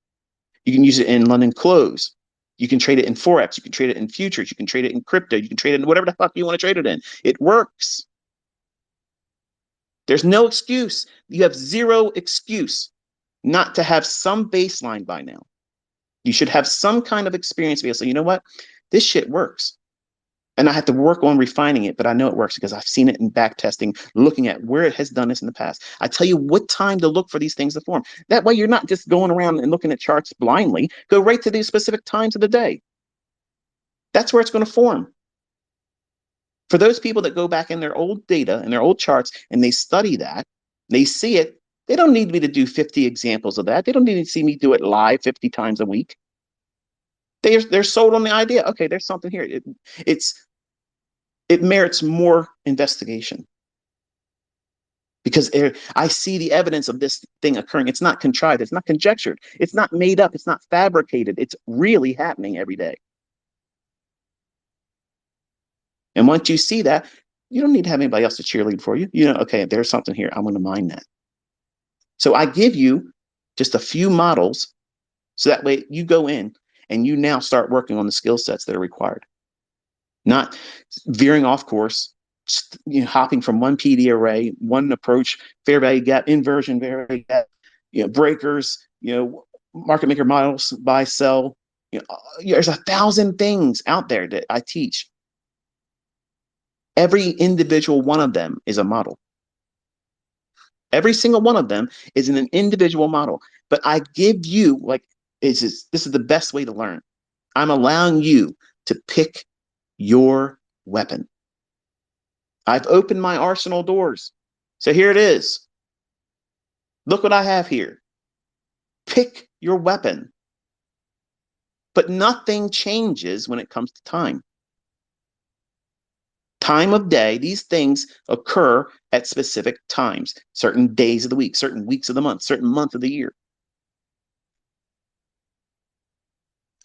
You can use it in London close. You can trade it in Forex. You can trade it in futures. You can trade it in crypto. You can trade it in whatever the fuck you want to trade it in. It works. There's no excuse. You have zero excuse not to have some baseline by now. You should have some kind of experience to be able to say, you know what? This shit works. And I have to work on refining it, but I know it works because I've seen it in back testing, looking at where it has done this in the past. I tell you what time to look for these things to form. That way you're not just going around and looking at charts blindly. Go right to these specific times of the day. That's where it's going to form. For those people that go back in their old data and their old charts and they study that, they see it, they don't need me to do 50 examples of that. They don't need to see me do it live 50 times a week. They're sold on the idea. Okay, there's something here. It merits more investigation because I see the evidence of this thing occurring. It's not contrived. It's not conjectured. It's not made up. It's not fabricated. It's really happening every day. And once you see that, you don't need to have anybody else to cheerlead for you. You know, okay, there's something here. I'm going to mine that. So I give you just a few models so that way you go in and you now start working on the skill sets that are required. Not veering off course, hopping from one PD array, one approach, fair value gap, inversion, fair value gap, breakers, market maker models, buy, sell. There's 1,000 things out there that I teach. Every individual one of them is a model. Every single one of them is an individual model. But I give you, this is the best way to learn. I'm allowing you to pick your weapon. I've opened my arsenal doors. So here it is. Look what I have here. Pick your weapon. But nothing changes when it comes to time. Time of day, these things occur at specific times, certain days of the week, certain weeks of the month, certain month of the year.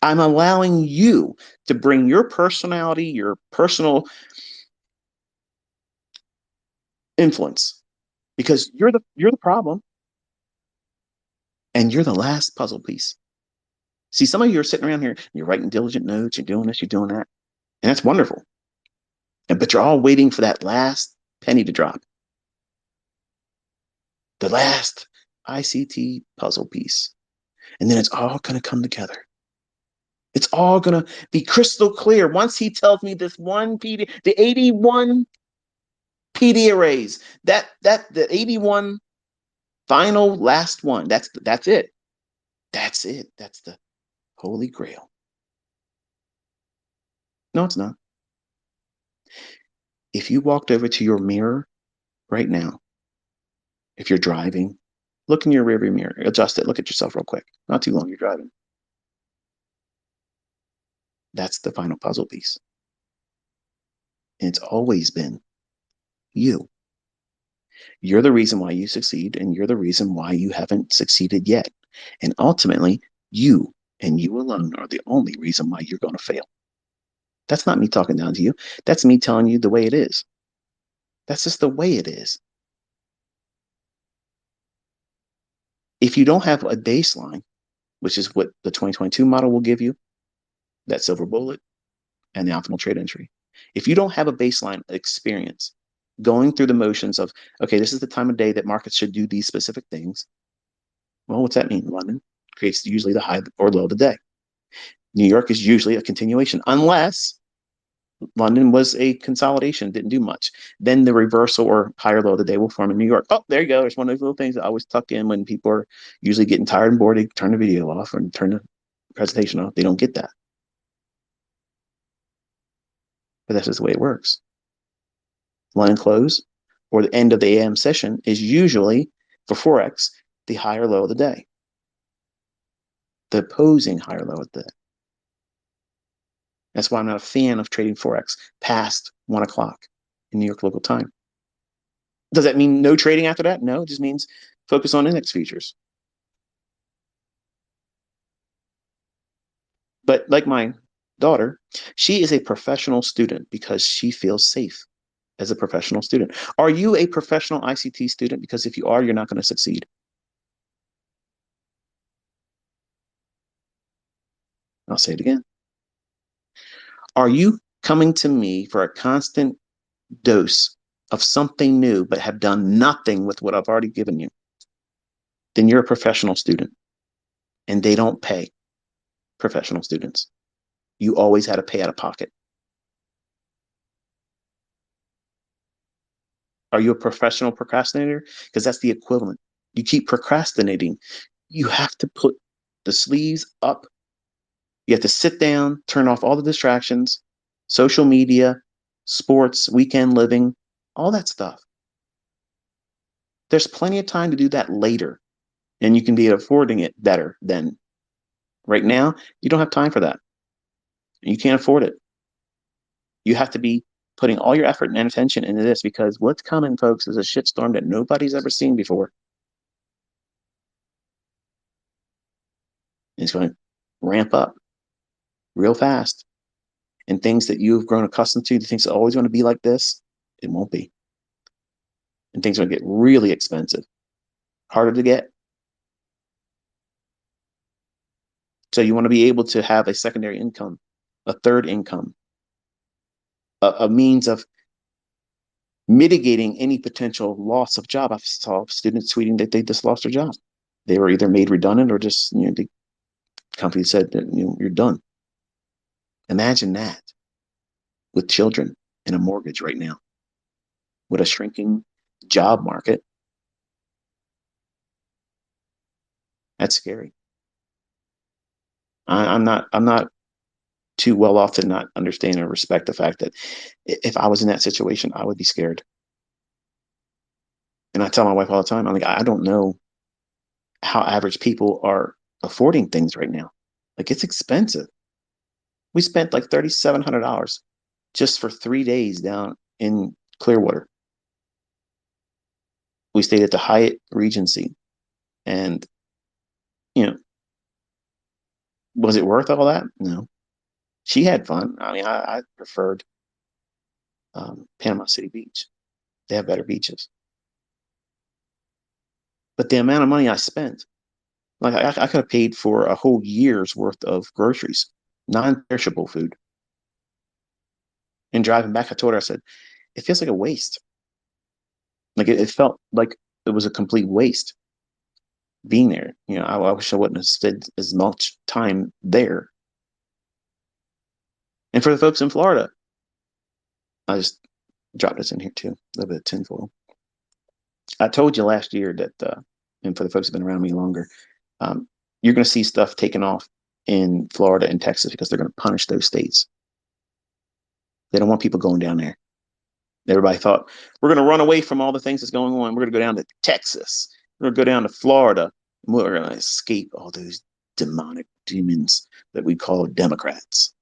I'm allowing you to bring your personality, your personal influence, because you're the problem, and you're the last puzzle piece. See, some of you are sitting around here, you're writing diligent notes, you're doing this, you're doing that, and that's wonderful. But you're all waiting for that last penny to drop, the last ICT puzzle piece, and then it's all going to come together. It's all going to be crystal clear once he tells me this one PD, the 81 PD arrays, that the 81 final last one. That's it. That's it. That's the holy grail. No, it's not. If you walked over to your mirror right now, if you're driving, look in your rearview mirror, adjust it, look at yourself real quick. Not too long, you're driving. That's the final puzzle piece. And it's always been you. You're the reason why you succeed, and you're the reason why you haven't succeeded yet. And ultimately, you and you alone are the only reason why you're going to fail. That's not me talking down to you. That's me telling you the way it is. That's just the way it is. If you don't have a baseline, which is what the 2022 model will give you, that silver bullet and the optimal trade entry. If you don't have a baseline experience going through the motions of, okay, this is the time of day that markets should do these specific things. Well, what's that mean? London creates usually the high or low of the day. New York is usually a continuation, unless London was a consolidation, didn't do much. Then the reversal or higher low of the day will form in New York. Oh, there you go. There's one of those little things that I always tuck in when people are usually getting tired and bored. They turn the video off and turn the presentation off. They don't get that. But that's just the way it works. London close or the end of the AM session is usually, for Forex, the higher low of the day, the opposing higher low of the day. That's why I'm not a fan of trading Forex past 1 o'clock in New York local time. Does that mean no trading after that? No, it just means focus on index futures. But like my daughter, she is a professional student because she feels safe as a professional student. Are you a professional ICT student? Because if you are, you're not going to succeed. I'll say it again. Are you coming to me for a constant dose of something new, but have done nothing with what I've already given you? Then you're a professional student, and they don't pay professional students. You always had to pay out of pocket. Are you a professional procrastinator? Because that's the equivalent. You keep procrastinating. You have to put the sleeves up. You have to sit down, turn off all the distractions, social media, sports, weekend living, all that stuff. There's plenty of time to do that later, and you can be affording it better than right now. You don't have time for that. You can't afford it. You have to be putting all your effort and attention into this, because what's coming, folks, is a shitstorm that nobody's ever seen before. It's going to ramp up real fast. And things that you've grown accustomed to, the things that are always going to be like this, it won't be. And things are going to get really expensive, harder to get. So you want to be able to have a secondary income, a third income, a means of mitigating any potential loss of job. I saw students tweeting that they just lost their job. They were either made redundant or just, the company said that, you're done. Imagine that with children and a mortgage right now, with a shrinking job market. That's scary. I'm not too well off to not understand or respect the fact that if I was in that situation, I would be scared. And I tell my wife all the time, I'm like, I don't know how average people are affording things right now. Like, it's expensive. We spent like $3,700 just for 3 days down in Clearwater. We stayed at the Hyatt Regency, and you know, Was it worth all that? No. She had fun. I mean, I preferred Panama City Beach. They have better beaches. But the amount of money I spent, like I could have paid for a whole year's worth of groceries, non-perishable food. And driving back, I told her, I said, it feels like a waste. Like it felt like it was a complete waste being there. I wish I wouldn't have spent as much time there. And for the folks in Florida, I just dropped this in here too, a little bit of tinfoil. I told you last year that, and for the folks who've been around me longer, um, you're going to see stuff taken off in Florida and Texas because they're going to punish those states. They don't want people going down there. Everybody thought we're going to run away from all the things that's going on. We're going to go down to Texas. We're going to go down to Florida. And we're going to escape all those demonic demons that we call Democrats.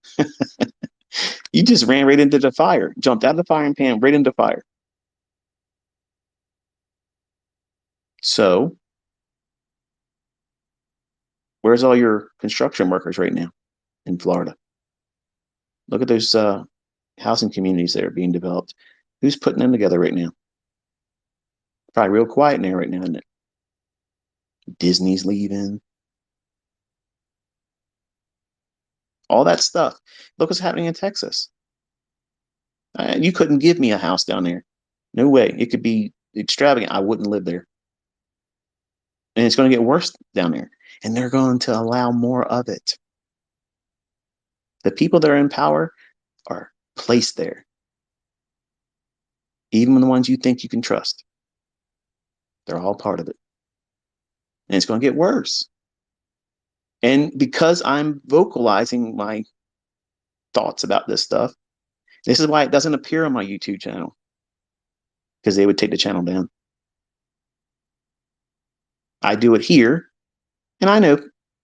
You just ran right into the fire, jumped out of the frying pan, right into fire. So, where's all your construction workers right now in Florida? Look at those housing communities that are being developed. Who's putting them together right now? Probably real quiet in there right now, isn't it? Disney's leaving. All that stuff. Look what's happening in Texas. You couldn't give me a house down there. No way. It could be extravagant. I wouldn't live there. And it's going to get worse down there. And they're going to allow more of it. The people that are in power are placed there. Even the ones you think you can trust. They're all part of it. And it's going to get worse. And because I'm vocalizing my thoughts about this stuff, this is why it doesn't appear on my YouTube channel. Because they would take the channel down. I do it here. And I know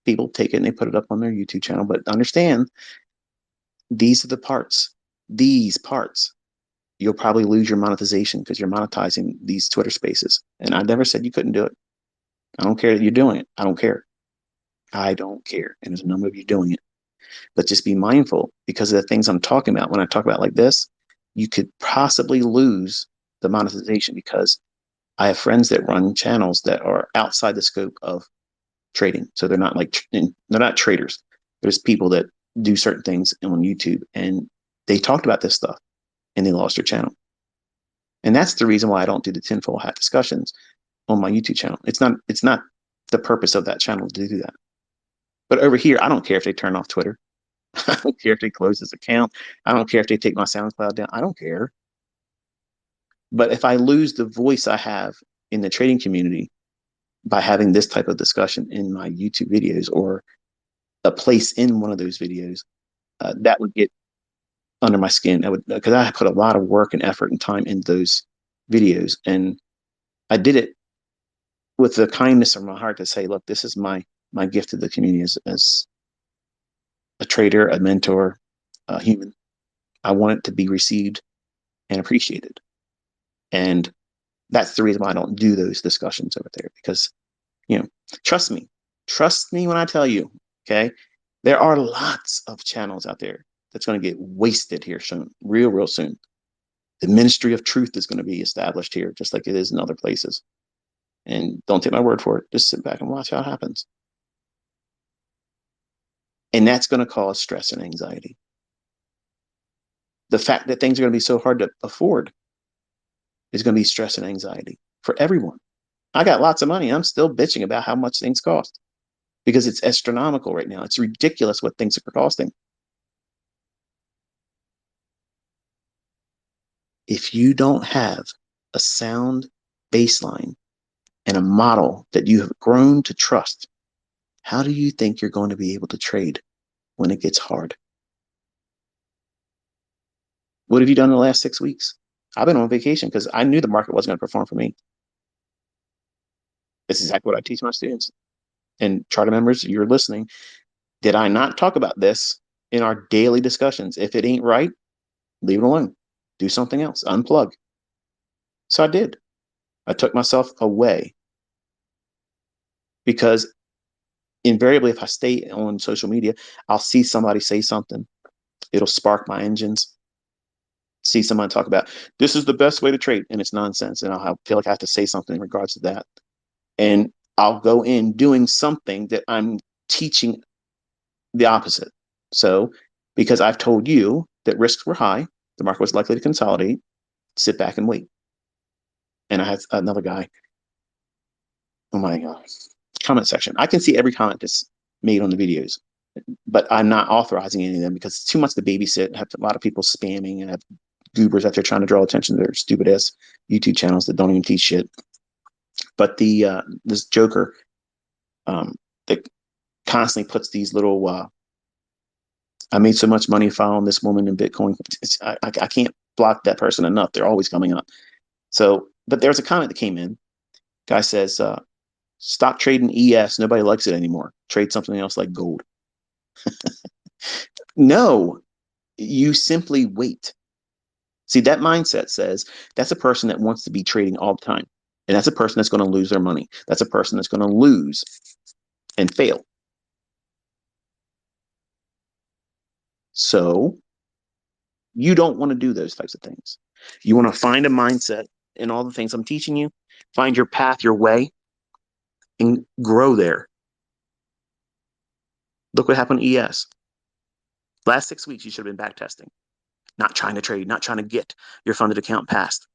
people take it and they put it up on their YouTube channel. But understand, these are the parts. These parts. You'll probably lose your monetization because you're monetizing these Twitter spaces. And I never said you couldn't do it. I don't care that you're doing it. I don't care. I don't care. And there's a number of you doing it. But just be mindful because of the things I'm talking about. When I talk about like this, you could possibly lose the monetization because I have friends that run channels that are outside the scope of trading. So they're not they're not traders. There's people that do certain things on YouTube and they talked about this stuff and they lost their channel. And that's the reason why I don't do the tinfoil hat discussions on my YouTube channel. It's not the purpose of that channel to do that. But over here, I don't care if they turn off Twitter. I don't care if they close this account. I don't care if they take my SoundCloud down. I don't care. But if I lose the voice I have in the trading community by having this type of discussion in my YouTube videos or a place in one of those videos, that would get under my skin. Because I put a lot of work and effort and time into those videos, and I did it with the kindness of my heart to say, look, this is my gift to the community as a trader, a mentor, a human. I want it to be received and appreciated. And that's the reason why I don't do those discussions over there because, trust me when I tell you, okay, there are lots of channels out there that's going to get wasted here soon, real soon. The ministry of truth is going to be established here, just like it is in other places. And don't take my word for it. Just sit back and watch how it happens. And that's going to cause stress and anxiety. The fact that things are going to be so hard to afford is going to be stress and anxiety for everyone. I got lots of money. I'm still bitching about how much things cost because it's astronomical right now. It's ridiculous what things are costing. If you don't have a sound baseline and a model that you have grown to trust, how do you think you're going to be able to trade when it gets hard? What have you done in the last 6 weeks? I've been on vacation because I knew the market wasn't going to perform for me. This is exactly what I teach my students. And charter members, you're listening. Did I not talk about this in our daily discussions? If it ain't right, leave it alone. Do something else. Unplug. So I did. I took myself away because invariably, if I stay on social media, I'll see somebody say something. It'll spark my engines. See someone talk about this is the best way to trade, and it's nonsense. And feel like I have to say something in regards to that. And I'll go in doing something that I'm teaching the opposite. So, because I've told you that risks were high, the market was likely to consolidate, sit back and wait. And I had another guy, oh my God, comment section. I can see every comment that's made on the videos, but I'm not authorizing any of them because it's too much to babysit. I have a lot of people spamming and have goobers out there trying to draw attention to their stupid ass YouTube channels that don't even teach shit. But this joker that constantly puts these little I made so much money following this woman in Bitcoin. I can't block that person enough. They're always coming up. So, but there's a comment that came in. Guy says, stop trading ES. Nobody likes it anymore. Trade something else like gold. No, you simply wait. See, that mindset says that's a person that wants to be trading all the time. And that's a person that's going to lose their money. That's a person that's going to lose and fail. So you don't want to do those types of things. You want to find a mindset in all the things I'm teaching you, find your path, your way, and grow there. Look what happened to ES. Last 6 weeks, you should have been back testing, not trying to trade, not trying to get your funded account passed.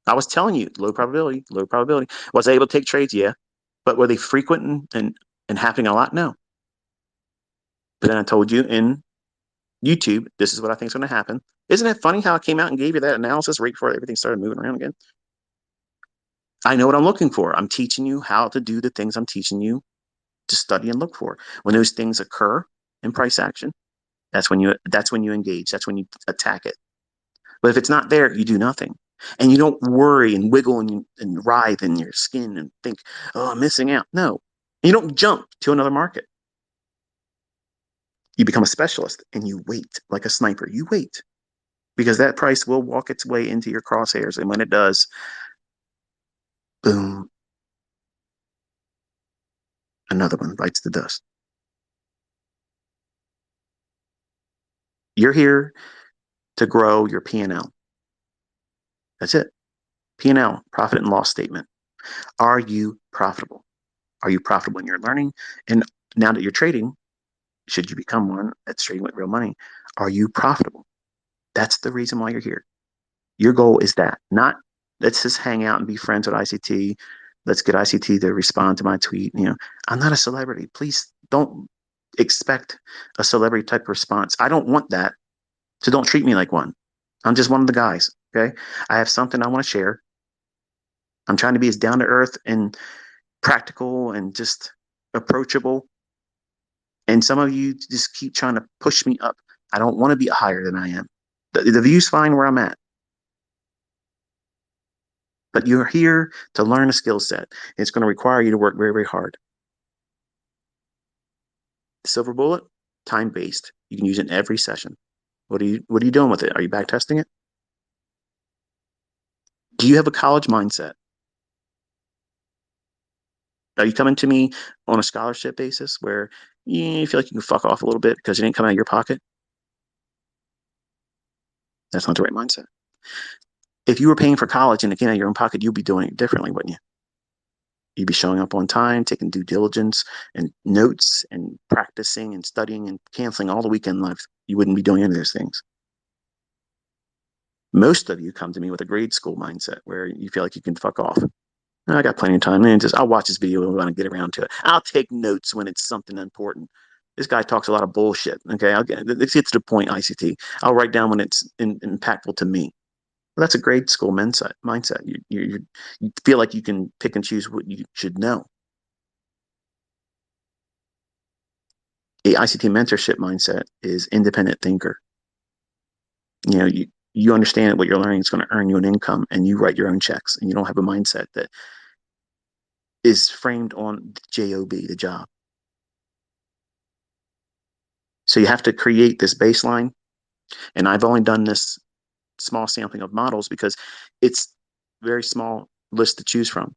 I was telling you, low probability, low probability. Was I able to take trades? Yeah. But were they frequent and happening a lot? No. But then I told you in YouTube, this is what I think is going to happen. Isn't it funny how I came out and gave you that analysis right before everything started moving around again? I know what I'm looking for. I'm teaching you how to do the things I'm teaching you to study and look for. When those things occur in price action, that's when you engage. That's when you attack it. But if it's not there, you do nothing. And you don't worry and wiggle and writhe in your skin and think, oh, I'm missing out. No. You don't jump to another market. You become a specialist and you wait like a sniper. You wait because that price will walk its way into your crosshairs. And when it does, boom, another one bites the dust. You're here to grow your P&L. That's it. P&L, profit and loss statement. Are you profitable? Are you profitable in your learning? And now that you're trading, should you become one that's trading with real money, are you profitable? That's the reason why you're here. Your goal is that, not let's just hang out and be friends with ICT. Let's get ICT to respond to my tweet. I'm not a celebrity. Please don't expect a celebrity type response. I don't want that. So don't treat me like one. I'm just one of the guys. Okay. I have something I want to share. I'm trying to be as down to earth and practical and just approachable. And some of you just keep trying to push me up. I don't want to be higher than I am. The view's fine where I'm at. But you're here to learn a skill set. It's going to require you to work very, very hard. Silver bullet, time based. You can use it in every session. What are you doing with it? Are you back testing it? Do you have a college mindset? Are you coming to me on a scholarship basis where you feel like you can fuck off a little bit because it didn't come out of your pocket? That's not the right mindset. If you were paying for college and it came out of your own pocket, you'd be doing it differently, wouldn't you? You'd be showing up on time, taking due diligence and notes and practicing and studying and canceling all the weekend life. You wouldn't be doing any of those things. Most of you come to me with a grade school mindset where you feel like you can fuck off. I got plenty of time. And I'll watch this video when I get around to it. I'll take notes when it's something important. This guy talks a lot of bullshit. Okay, let's get to the point. ICT. I'll write down when it's impactful to me. Well, that's a grade school mindset. You feel like you can pick and choose what you should know. A ICT mentorship mindset is independent thinker. You understand that what you're learning is going to earn you an income, and you write your own checks, and you don't have a mindset that is framed on the job, the job. So you have to create this baseline, and I've only done this small sampling of models because it's very small list to choose from.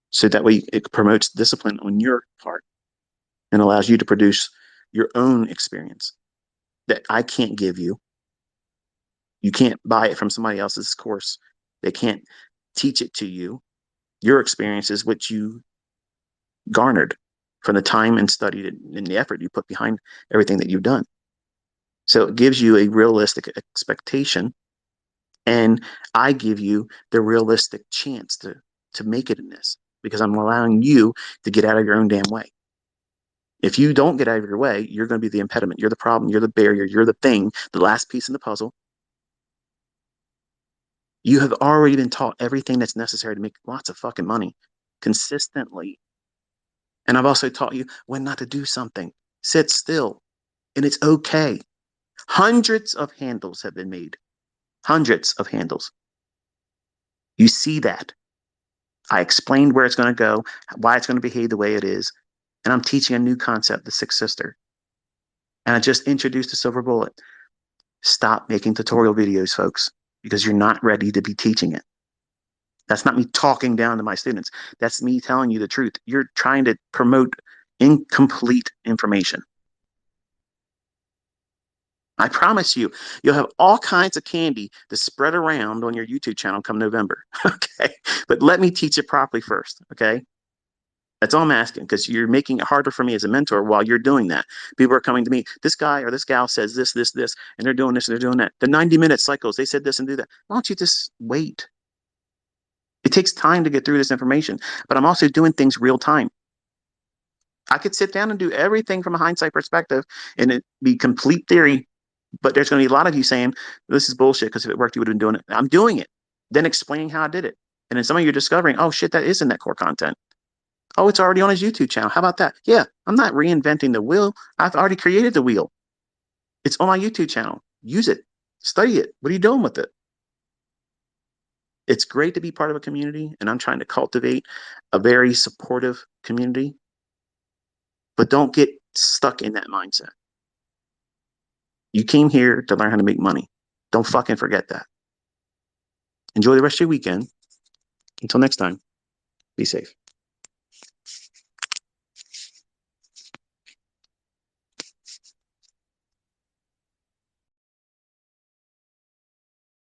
So that way it promotes discipline on your part and allows you to produce your own experience that I can't give you. You can't buy it from somebody else's course. They can't teach it to you. Your experience is what you garnered from the time and study and the effort you put behind everything that you've done. So it gives you a realistic expectation, and I give you the realistic chance to make it in this because I'm allowing you to get out of your own damn way. If you don't get out of your way, you're going to be the impediment. You're the problem. You're the barrier. You're the thing, the last piece in the puzzle. You have already been taught everything that's necessary to make lots of fucking money consistently. And I've also taught you when not to do something. Sit still, and it's okay. Hundreds of handles have been made. Hundreds of handles. You see that. I explained where it's going to go, why it's going to behave the way it is, and I'm teaching a new concept, the Sixth Sister. And I just introduced the silver bullet. Stop making tutorial videos, folks, because you're not ready to be teaching it. That's not me talking down to my students. That's me telling you the truth. You're trying to promote incomplete information. I promise you, you'll have all kinds of candy to spread around on your YouTube channel come November. Okay. But let me teach it properly first. Okay. That's all I'm asking because you're making it harder for me as a mentor while you're doing that. People are coming to me, this guy or this gal says this, and they're doing this and they're doing that. The 90-minute cycles, they said this and do that. Why don't you just wait? It takes time to get through this information, but I'm also doing things real time. I could sit down and do everything from a hindsight perspective and it be complete theory, but there's going to be a lot of you saying, this is bullshit because if it worked, you would have been doing it. I'm doing it, then explaining how I did it. And then some of you are discovering, oh shit, that is in that core content. Oh, it's already on his YouTube channel. How about that? Yeah, I'm not reinventing the wheel. I've already created the wheel. It's on my YouTube channel. Use it. Study it. What are you doing with it? It's great to be part of a community, and I'm trying to cultivate a very supportive community, but don't get stuck in that mindset. You came here to learn how to make money. Don't fucking forget that. Enjoy the rest of your weekend. Until next time, be safe.